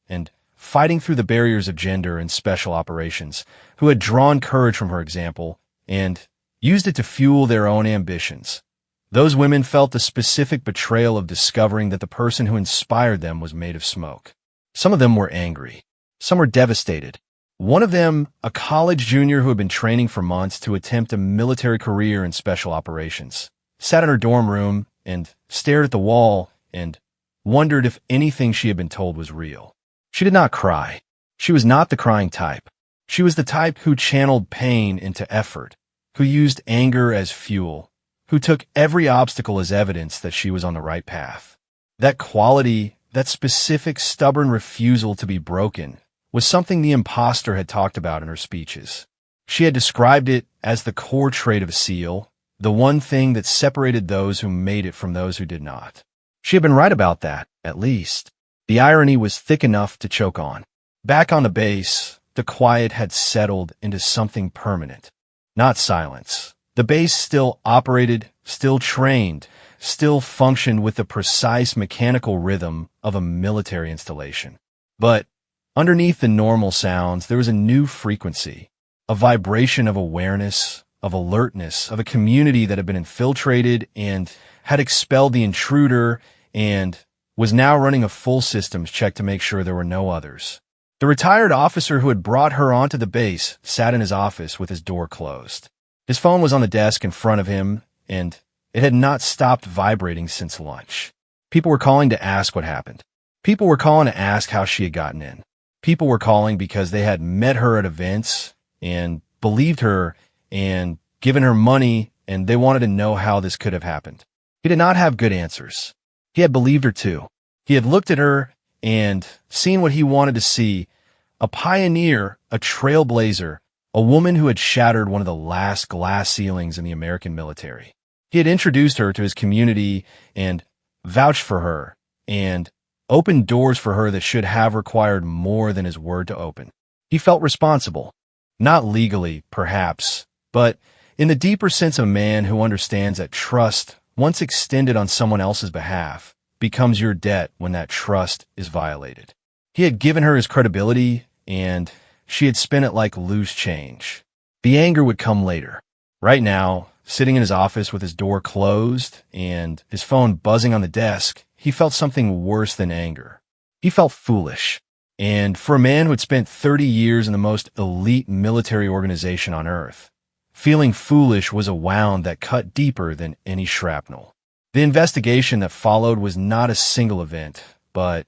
Speaker 1: and fighting through the barriers of gender and special operations, who had drawn courage from her example and used it to fuel their own ambitions. Those women felt the specific betrayal of discovering that the person who inspired them was made of smoke. Some of them were angry. Some were devastated. One of them, a college junior who had been training for months to attempt a military career in special operations, sat in her dorm room and stared at the wall and wondered if anything she had been told was real. She did not cry. She was not the crying type. She was the type who channeled pain into effort, who used anger as fuel, who took every obstacle as evidence that she was on the right path. That quality, that specific stubborn refusal to be broken, was something the imposter had talked about in her speeches. She had described it as the core trait of a SEAL, the one thing that separated those who made it from those who did not. She had been right about that, at least. The irony was thick enough to choke on. Back on the base, the quiet had settled into something permanent. Not silence. The base still operated, still trained, still functioned with the precise mechanical rhythm of a military installation. But underneath the normal sounds, there was a new frequency, a vibration of awareness, of alertness, of a community that had been infiltrated and had expelled the intruder and was now running a full systems check to make sure there were no others. The retired officer who had brought her onto the base sat in his office with his door closed. His phone was on the desk in front of him, and it had not stopped vibrating since lunch. People were calling to ask what happened. People were calling to ask how she had gotten in. People were calling because they had met her at events and believed her and given her money, and they wanted to know how this could have happened. He did not have good answers. He had believed her too. He had looked at her and seen what he wanted to see, a pioneer, a trailblazer, a woman who had shattered one of the last glass ceilings in the American military. He had introduced her to his community and vouched for her and opened doors for her that should have required more than his word to open. He felt responsible, not legally, perhaps, but in the deeper sense of a man who understands that trust, once extended on someone else's behalf, becomes your debt when that trust is violated. He had given her his credibility, and she had spent it like loose change. The anger would come later. Right now, sitting in his office with his door closed and his phone buzzing on the desk, he felt something worse than anger. He felt foolish. And for a man who had spent 30 years in the most elite military organization on Earth, feeling foolish was a wound that cut deeper than any shrapnel. The investigation that followed was not a single event, but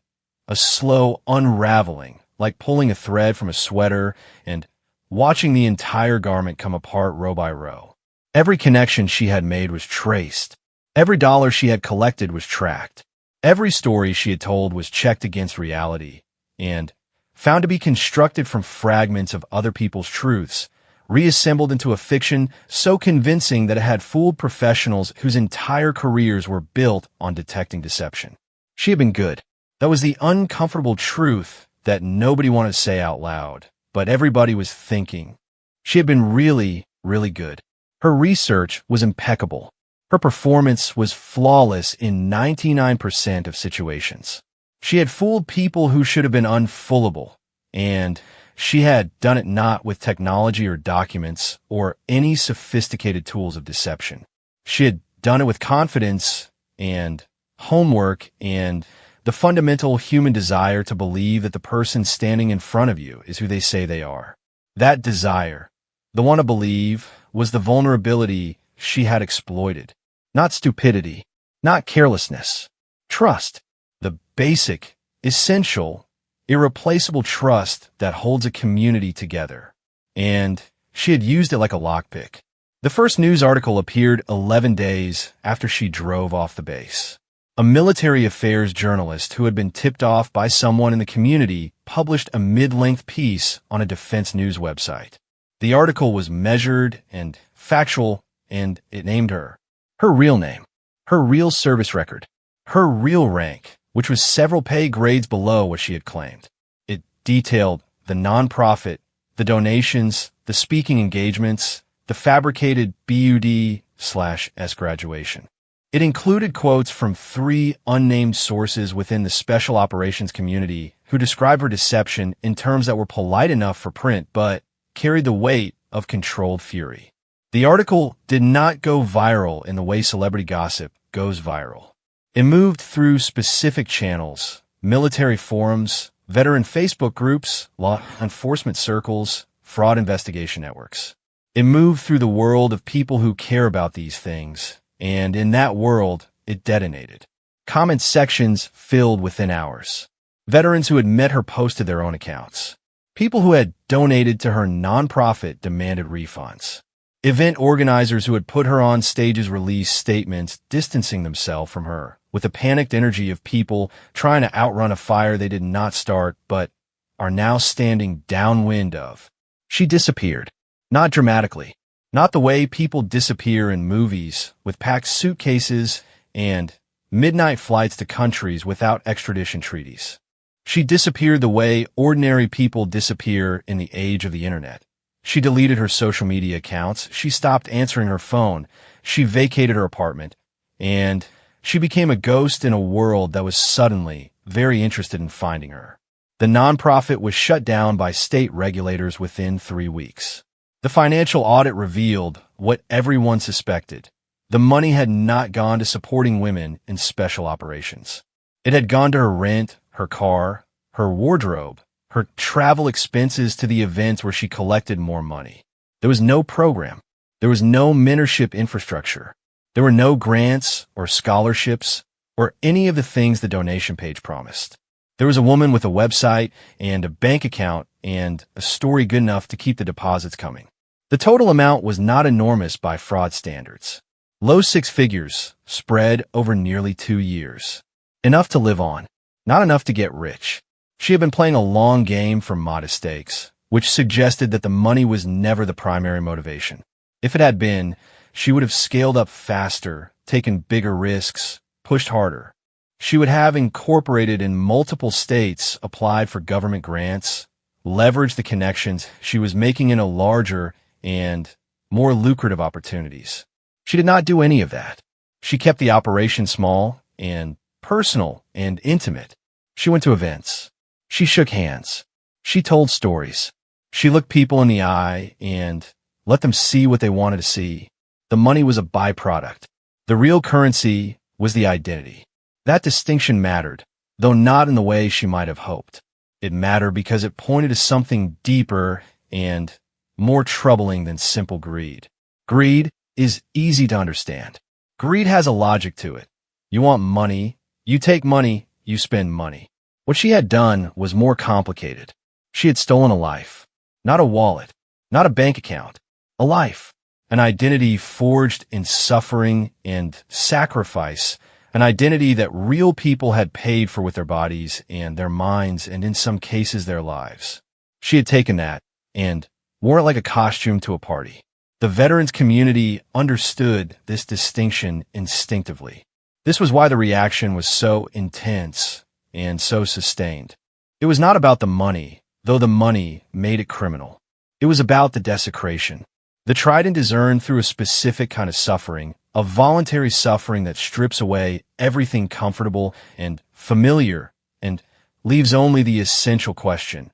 Speaker 1: a slow unraveling, like pulling a thread from a sweater and watching the entire garment come apart row by row. Every connection she had made was traced. Every dollar she had collected was tracked. Every story she had told was checked against reality and found to be constructed from fragments of other people's truths, reassembled into a fiction so convincing that it had fooled professionals whose entire careers were built on detecting deception. She had been good. That was the uncomfortable truth that nobody wanted to say out loud, but everybody was thinking. She had been really, really good. Her research was impeccable. Her performance was flawless in 99% of situations. She had fooled people who should have been unfoolable, and she had done it not with technology or documents or any sophisticated tools of deception. She had done it with confidence and homework and the fundamental human desire to believe that the person standing in front of you is who they say they are. That desire, the one to believe, was the vulnerability she had exploited. Not stupidity, not carelessness. Trust, the basic, essential, irreplaceable trust that holds a community together. And she had used it like a lockpick. The first news article appeared 11 days after she drove off the base. A military affairs journalist who had been tipped off by someone in the community published a mid-length piece on a defense news website. The article was measured and factual, and it named her. Her real name, her real service record, her real rank, which was several pay grades below what she had claimed. It detailed the nonprofit, the donations, the speaking engagements, the fabricated BUD/S graduation. It included quotes from 3 unnamed sources within the special operations community who described her deception in terms that were polite enough for print but carried the weight of controlled fury. The article did not go viral in the way celebrity gossip goes viral. It moved through specific channels, military forums, veteran Facebook groups, law enforcement circles, fraud investigation networks. It moved through the world of people who care about these things, and in that world, it detonated. Comment sections filled within hours. Veterans who had met her posted their own accounts. People who had donated to her nonprofit demanded refunds. Event organizers who had put her on stages released statements distancing themselves from her with the panicked energy of people trying to outrun a fire they did not start but are now standing downwind of. She disappeared. Not dramatically. Not the way people disappear in movies with packed suitcases and midnight flights to countries without extradition treaties. She disappeared the way ordinary people disappear in the age of the internet. She deleted her social media accounts, she stopped answering her phone, she vacated her apartment, and she became a ghost in a world that was suddenly very interested in finding her. The nonprofit was shut down by state regulators within 3 weeks. The financial audit revealed what everyone suspected. The money had not gone to supporting women in special operations. It had gone to her rent, her car, her wardrobe, her travel expenses to the events where she collected more money. There was no program. There was no mentorship infrastructure. There were no grants or scholarships or any of the things the donation page promised. There was a woman with a website and a bank account and a story good enough to keep the deposits coming. The total amount was not enormous by fraud standards. Low 6 figures spread over nearly 2 years. Enough to live on, not enough to get rich. She had been playing a long game for modest stakes, which suggested that the money was never the primary motivation. If it had been, she would have scaled up faster, taken bigger risks, pushed harder. She would have incorporated in multiple states, applied for government grants, leveraged the connections she was making into larger and more lucrative opportunities. She did not do any of that. She kept the operation small and personal and intimate. She went to events. She shook hands. She told stories. She looked people in the eye and let them see what they wanted to see. The money was a byproduct. The real currency was the identity. That distinction mattered, though not in the way she might have hoped. It mattered because it pointed to something deeper and more troubling than simple greed. Greed is easy to understand. Greed has a logic to it. You want money, you take money, you spend money. What she had done was more complicated. She had stolen a life, not a wallet. Not a bank account, a life, an identity forged in suffering and sacrifice, an identity that real people had paid for with their bodies and their minds and in some cases their lives. She had taken that and wore it like a costume to a party. The veterans community understood this distinction instinctively. This was why the reaction was so intense and so sustained. It was not about the money, though the money made it criminal. It was about the desecration. The trident is earned through a specific kind of suffering, a voluntary suffering that strips away everything comfortable and familiar and leaves only the essential question: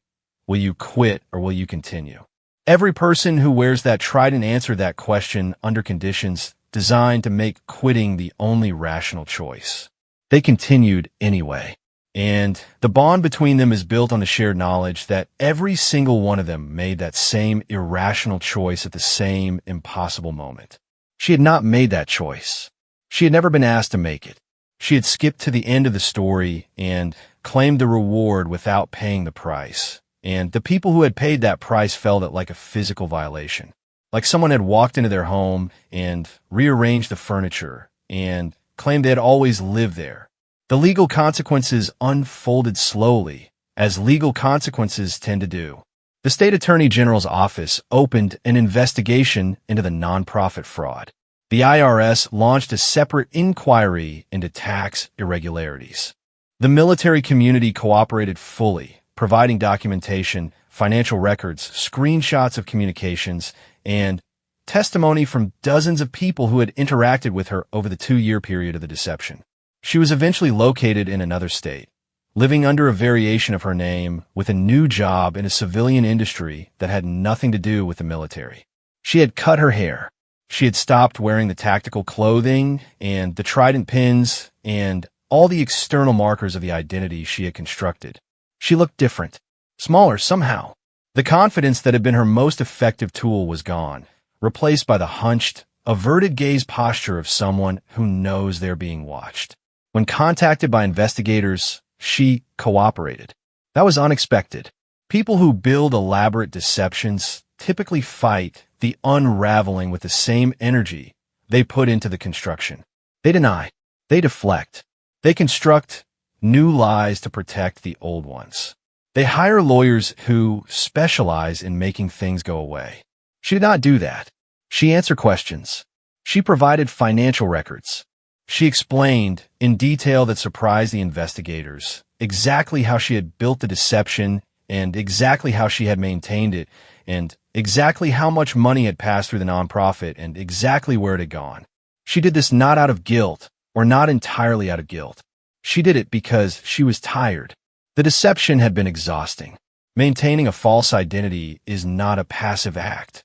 Speaker 1: will you quit or will you continue? Every person who wears that trident answered that question under conditions designed to make quitting the only rational choice. They continued anyway. And the bond between them is built on the shared knowledge that every single one of them made that same irrational choice at the same impossible moment. She had not made that choice. She had never been asked to make it. She had skipped to the end of the story and claimed the reward without paying the price. And the people who had paid that price felt it like a physical violation. Like someone had walked into their home and rearranged the furniture and claimed they had always lived there. The legal consequences unfolded slowly, as legal consequences tend to do. The state attorney general's office opened an investigation into the nonprofit fraud. The IRS launched a separate inquiry into tax irregularities. The military community cooperated fully, providing documentation, financial records, screenshots of communications, and testimony from dozens of people who had interacted with her over the 2-year period of the deception. She was eventually located in another state, living under a variation of her name with a new job in a civilian industry that had nothing to do with the military. She had cut her hair. She had stopped wearing the tactical clothing and the trident pins and all the external markers of the identity she had constructed. She looked different, smaller somehow. The confidence that had been her most effective tool was gone, replaced by the hunched, averted gaze posture of someone who knows they're being watched. When contacted by investigators, she cooperated. That was unexpected. People who build elaborate deceptions typically fight the unraveling with the same energy they put into the construction. They deny. They deflect. They construct new lies to protect the old ones. They hire lawyers who specialize in making things go away. She did not do that. She answered questions. She provided financial records. She explained, in detail that surprised the investigators, exactly how she had built the deception and exactly how she had maintained it and exactly how much money had passed through the nonprofit and exactly where it had gone. She did this not out of guilt or not entirely out of guilt. She did it because she was tired. The deception had been exhausting. Maintaining a false identity is not a passive act.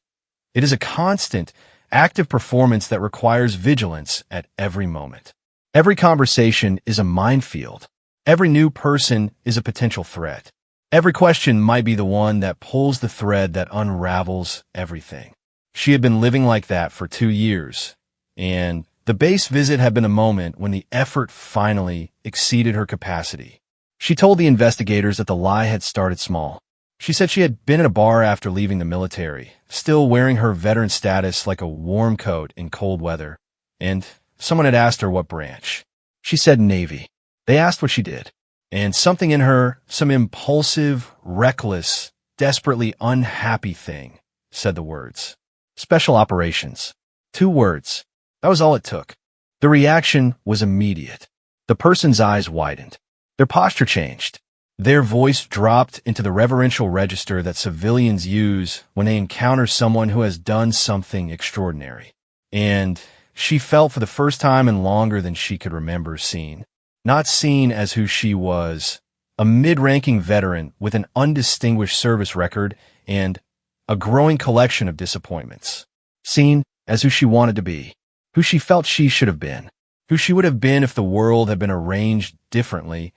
Speaker 1: It is a constant, active performance that requires vigilance at every moment. Every conversation is a minefield. Every new person is a potential threat. Every question might be the one that pulls the thread that unravels everything. She had been living like that for 2 years, and the base visit had been a moment when the effort finally exceeded her capacity. She told the investigators that the lie had started small. She said she had been in a bar after leaving the military, still wearing her veteran status like a warm coat in cold weather, and someone had asked her what branch. She said Navy. They asked what she did, and something in her, some impulsive, reckless, desperately unhappy thing, said the words. Special operations. 2 words. That was all it took. The reaction was immediate. The person's eyes widened. Their posture changed. Their voice dropped into the reverential register that civilians use when they encounter someone who has done something extraordinary. And she felt for the first time in longer than she could remember seen. Not seen as who she was, a mid-ranking veteran with an undistinguished service record and a growing collection of disappointments. Seen as who she wanted to be, who she felt she should have been, who she would have been if the world had been arranged differently,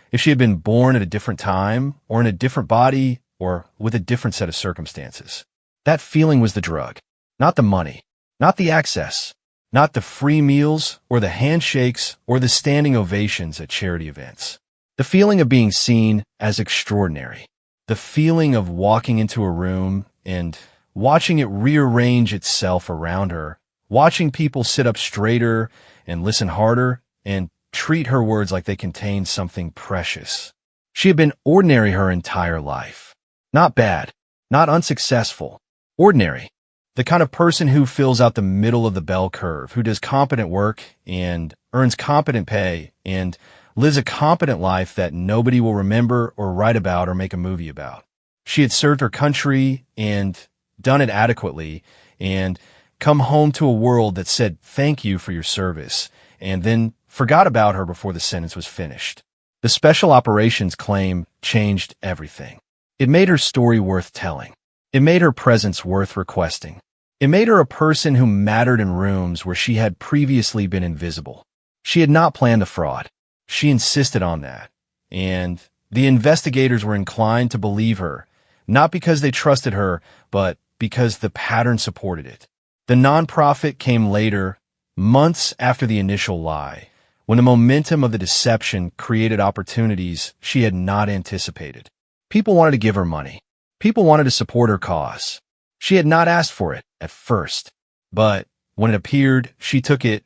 Speaker 1: if she had been born at a different time, or in a different body, or with a different set of circumstances. That feeling was the drug, not the money, not the access, not the free meals, or the handshakes, or the standing ovations at charity events. The feeling of being seen as extraordinary. The feeling of walking into a room and watching it rearrange itself around her, watching people sit up straighter and listen harder and treat her words like they contained something precious. She had been ordinary her entire life. Not bad, not unsuccessful, ordinary. The kind of person who fills out the middle of the bell curve, who does competent work and earns competent pay and lives a competent life that nobody will remember or write about or make a movie about. She had served her country and done it adequately and come home to a world that said thank you for your service and then forgot about her before the sentence was finished. The special operations claim changed everything. It made her story worth telling. It made her presence worth requesting. It made her a person who mattered in rooms where she had previously been invisible. She had not planned the fraud. She insisted on that. And the investigators were inclined to believe her, not because they trusted her, but because the pattern supported it. The nonprofit came later, months after the initial lie, when the momentum of the deception created opportunities she had not anticipated. People wanted to give her money. People wanted to support her cause. She had not asked for it at first, but when it appeared, she took it,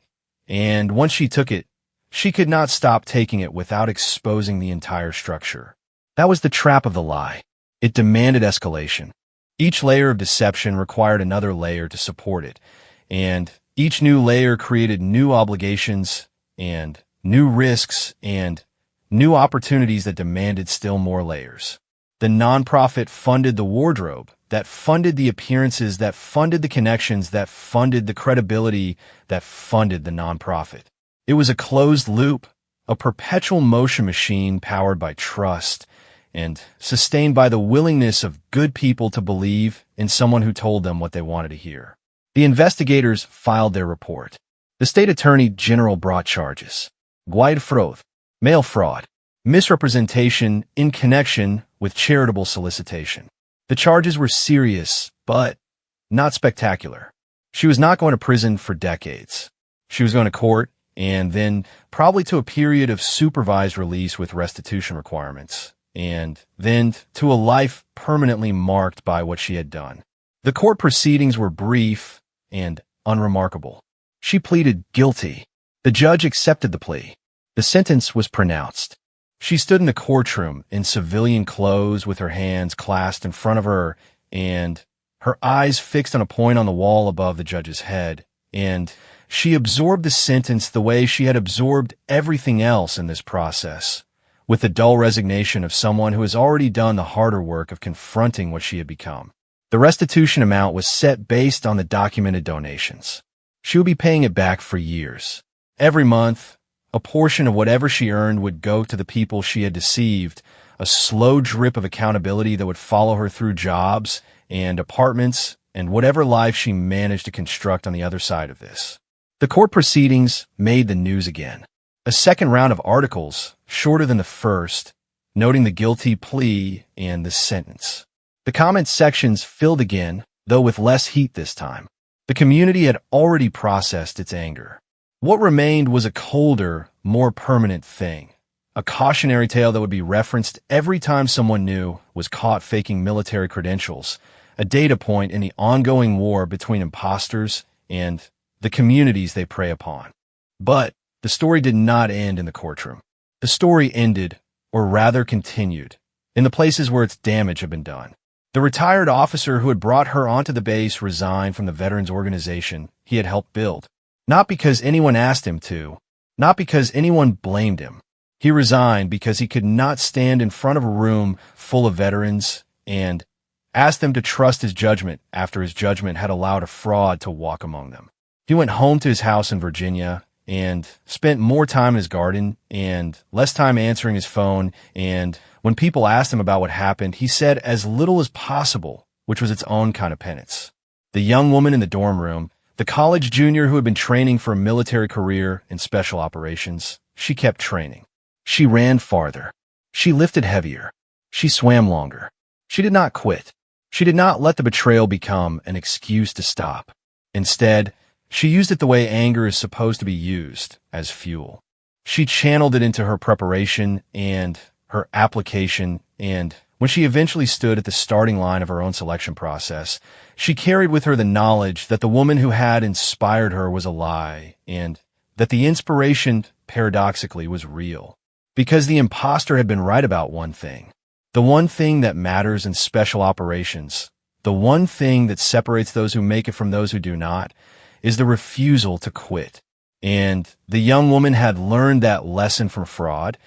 Speaker 1: and once she took it, she could not stop taking it without exposing the entire structure. That was the trap of the lie. It demanded escalation. Each layer of deception required another layer to support it, and each new layer created new obligations and new risks and new opportunities that demanded still more layers. The nonprofit funded the wardrobe, that funded the appearances, that funded the connections, that funded the credibility, that funded the nonprofit. It was a closed loop, a perpetual motion machine powered by trust and sustained by the willingness of good people to believe in someone who told them what they wanted to hear. The investigators filed their report. The state attorney general brought charges. Guide fraud, mail fraud, misrepresentation in connection with charitable solicitation. The charges were serious, but not spectacular. She was not going to prison for decades. She was going to court and then probably to a period of supervised release with restitution requirements, and then to a life permanently marked by what she had done. The court proceedings were brief and unremarkable. She pleaded guilty. The judge accepted the plea. The sentence was pronounced. She stood in the courtroom in civilian clothes with her hands clasped in front of her and her eyes fixed on a point on the wall above the judge's head, and she absorbed the sentence the way she had absorbed everything else in this process, with the dull resignation of someone who has already done the harder work of confronting what she had become. The restitution amount was set based on the documented donations. She would be paying it back for years. Every month, a portion of whatever she earned would go to the people she had deceived, a slow drip of accountability that would follow her through jobs and apartments and whatever life she managed to construct on the other side of this. The court proceedings made the news again. A second round of articles, shorter than the first, noting the guilty plea and the sentence. The comment sections filled again, though with less heat this time. The community had already processed its anger. What remained was a colder, more permanent thing. A cautionary tale that would be referenced every time someone new was caught faking military credentials, a data point in the ongoing war between imposters and the communities they prey upon. But the story did not end in the courtroom. The story ended, or rather continued, in the places where its damage had been done. The retired officer who had brought her onto the base resigned from the veterans organization he had helped build. Not because anyone asked him to, not because anyone blamed him. He resigned because he could not stand in front of a room full of veterans and ask them to trust his judgment after his judgment had allowed a fraud to walk among them. He went home to his house in Virginia and spent more time in his garden and less time answering his phone, and when people asked him about what happened, he said as little as possible, which was its own kind of penance. The young woman in the dorm room, the college junior who had been training for a military career in special operations, she kept training. She ran farther. She lifted heavier. She swam longer. She did not quit. She did not let the betrayal become an excuse to stop. Instead, she used it the way anger is supposed to be used, as fuel. She channeled it into her preparation and her application, and When she eventually stood at the starting line of her own selection process, she carried with her the knowledge that the woman who had inspired her was a lie, and that the inspiration, paradoxically, was real. Because the imposter had been right about one thing. The one thing that matters in special operations, the one thing that separates those who make it from those who do not, is the refusal to quit. And the young woman had learned that lesson from fraud,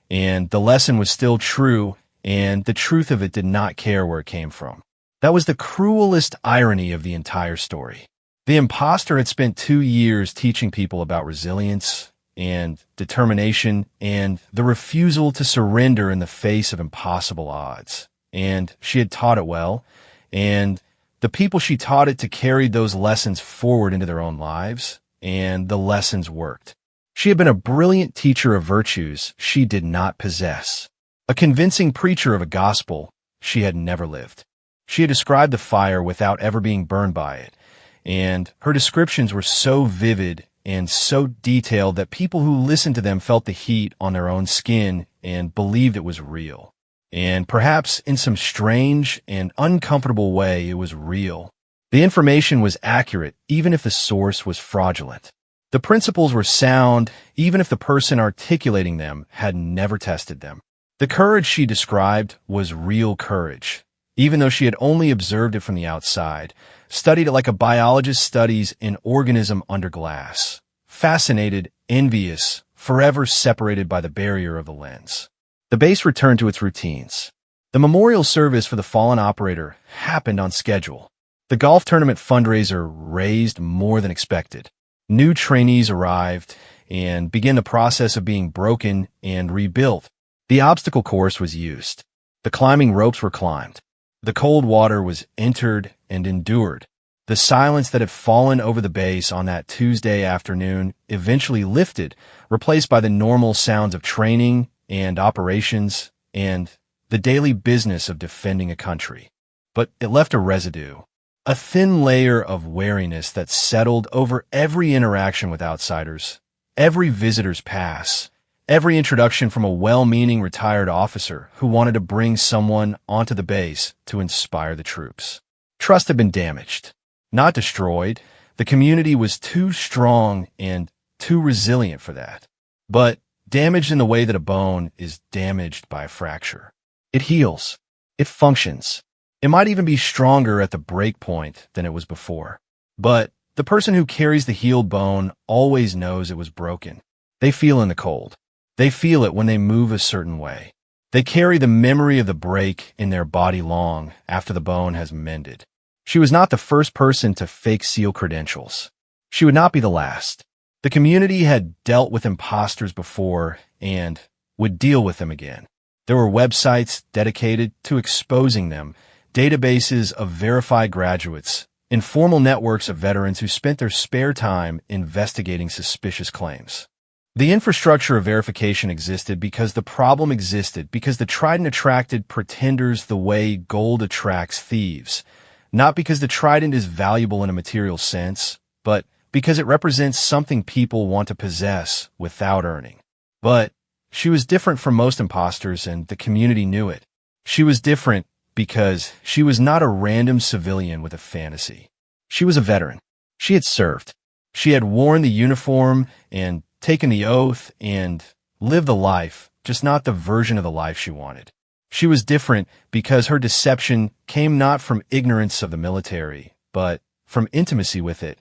Speaker 1: and the lesson was still true, and the truth of it did not care where it came from. That was the cruelest irony of the entire story. The imposter had spent 2 years teaching people about resilience and determination and the refusal to surrender in the face of impossible odds. And she had taught it well, and the people she taught it to carried those lessons forward into their own lives, and the lessons worked. She had been a brilliant teacher of virtues she did not possess, a convincing preacher of a gospel she had never lived. She had described the fire without ever being burned by it, and her descriptions were so vivid and so detailed that people who listened to them felt the heat on their own skin and believed it was real. And perhaps in some strange and uncomfortable way, it was real. The information was accurate, even if the source was fraudulent. The principles were sound, even if the person articulating them had never tested them. The courage she described was real courage, even though she had only observed it from the outside, studied it like a biologist studies an organism under glass, fascinated, envious, forever separated by the barrier of the lens. The base returned to its routines. The memorial service for the fallen operator happened on schedule. The golf tournament fundraiser raised more than expected. New trainees arrived and began the process of being broken and rebuilt. The obstacle course was used. The climbing ropes were climbed. The cold water was entered and endured. The silence that had fallen over the base on that Tuesday afternoon eventually lifted, replaced by the normal sounds of training and operations and the daily business of defending a country. But it left a residue, a thin layer of wariness that settled over every interaction with outsiders, every visitor's pass, every introduction from a well-meaning retired officer who wanted to bring someone onto the base to inspire the troops. Trust had been damaged, not destroyed. The community was too strong and too resilient for that. But damaged in the way that a bone is damaged by a fracture. It heals. It functions. It might even be stronger at the break point than it was before. But the person who carries the healed bone always knows it was broken. They feel in the cold. They feel it when they move a certain way. They carry the memory of the break in their body long after the bone has mended. She was not the first person to fake seal credentials. She would not be the last. The community had dealt with imposters before and would deal with them again. There were websites dedicated to exposing them, databases of verified graduates, informal networks of veterans who spent their spare time investigating suspicious claims. The infrastructure of verification existed because the problem existed, because the trident attracted pretenders the way gold attracts thieves, not because the trident is valuable in a material sense, but because it represents something people want to possess without earning. But she was different from most imposters, and the community knew it. She was different because she was not a random civilian with a fantasy. She was a veteran. She had served. She had worn the uniform and taken the oath and lived the life, just not the version of the life she wanted. She was different because her deception came not from ignorance of the military, but from intimacy with it.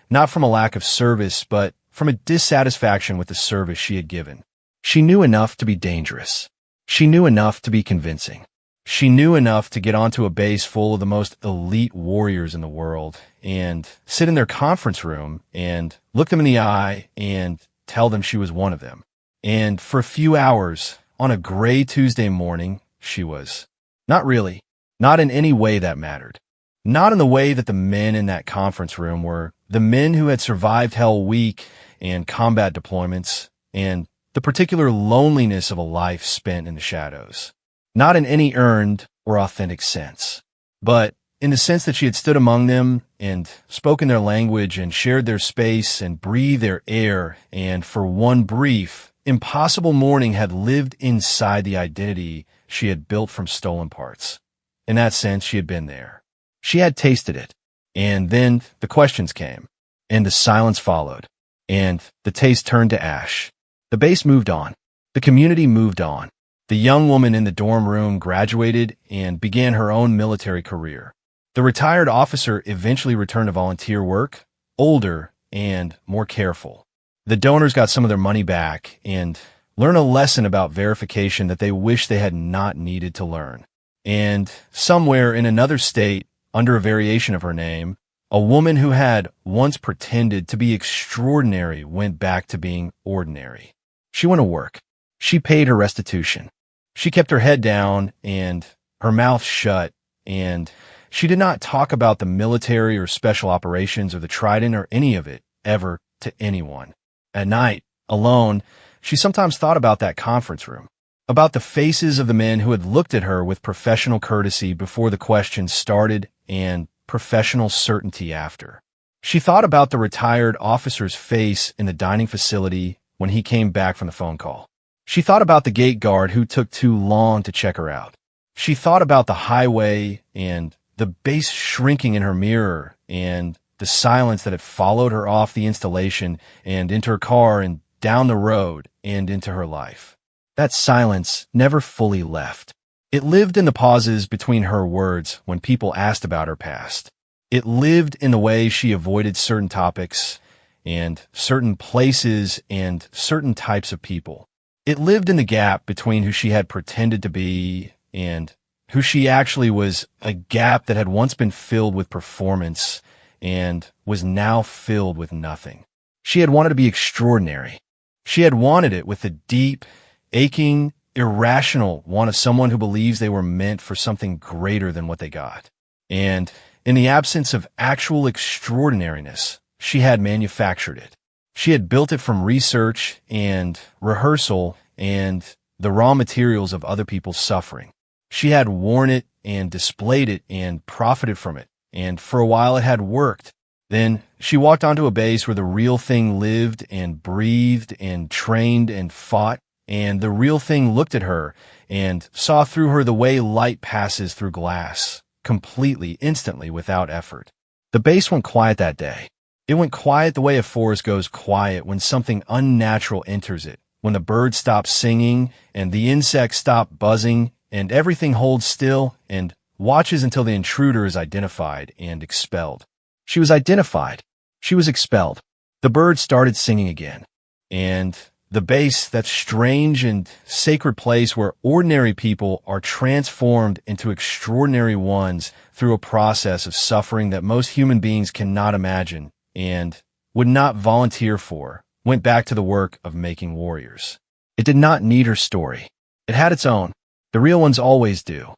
Speaker 1: Not from a lack of service, but from a dissatisfaction with the service she had given. She knew enough to be dangerous. She knew enough to be convincing. She knew enough to get onto a base full of the most elite warriors in the world and sit in their conference room and look them in the eye and tell them she was one of them. And for a few hours, on a gray Tuesday morning, she was. Not really. Not in any way that mattered. Not in the way that the men in that conference room were the men who had survived Hell Week and combat deployments and the particular loneliness of a life spent in the shadows. Not in any earned or authentic sense, but in the sense that she had stood among them and spoken their language and shared their space and breathed their air, and for one brief, impossible morning had lived inside the identity she had built from stolen parts. In that sense, she had been there. She had tasted it. And then the questions came, and the silence followed, and the taste turned to ash. The base moved on. The community moved on. The young woman in the dorm room graduated and began her own military career. The retired officer eventually returned to volunteer work, older and more careful. The donors got some of their money back and learned a lesson about verification that they wish they had not needed to learn. And somewhere in another state, under a variation of her name, a woman who had once pretended to be extraordinary went back to being ordinary. She went to work. She paid her restitution. She kept her head down and her mouth shut, and she did not talk about the military or special operations or the Trident or any of it ever to anyone. At night, alone, she sometimes thought about that conference room, about the faces of the men who had looked at her with professional courtesy before the questions started and professional certainty after. She thought about the retired officer's face in the dining facility when he came back from the phone call. She thought about the gate guard who took too long to check her out. She thought about the highway and the base shrinking in her mirror and the silence that had followed her off the installation and into her car and down the road and into her life. That silence never fully left. It lived in the pauses between her words when people asked about her past. It lived in the way she avoided certain topics and certain places and certain types of people. It lived in the gap between who she had pretended to be and who she actually was, a gap that had once been filled with performance and was now filled with nothing. She had wanted to be extraordinary. She had wanted it with the deep, aching, irrational want of someone who believes they were meant for something greater than what they got. And in the absence of actual extraordinariness, she had manufactured it. She had built it from research and rehearsal and the raw materials of other people's suffering. She had worn it and displayed it and profited from it, and for a while it had worked. Then she walked onto a base where the real thing lived and breathed and trained and fought, and the real thing looked at her and saw through her the way light passes through glass, completely, instantly, without effort. The base went quiet that day. It went quiet the way a forest goes quiet when something unnatural enters it, when the birds stop singing and the insects stop buzzing and everything holds still and watches until the intruder is identified and expelled. She was identified. She was expelled. The birds started singing again. And the base, that strange and sacred place where ordinary people are transformed into extraordinary ones through a process of suffering that most human beings cannot imagine and would not volunteer for, went back to the work of making warriors. It did not need her story. It had its own. The real ones always do.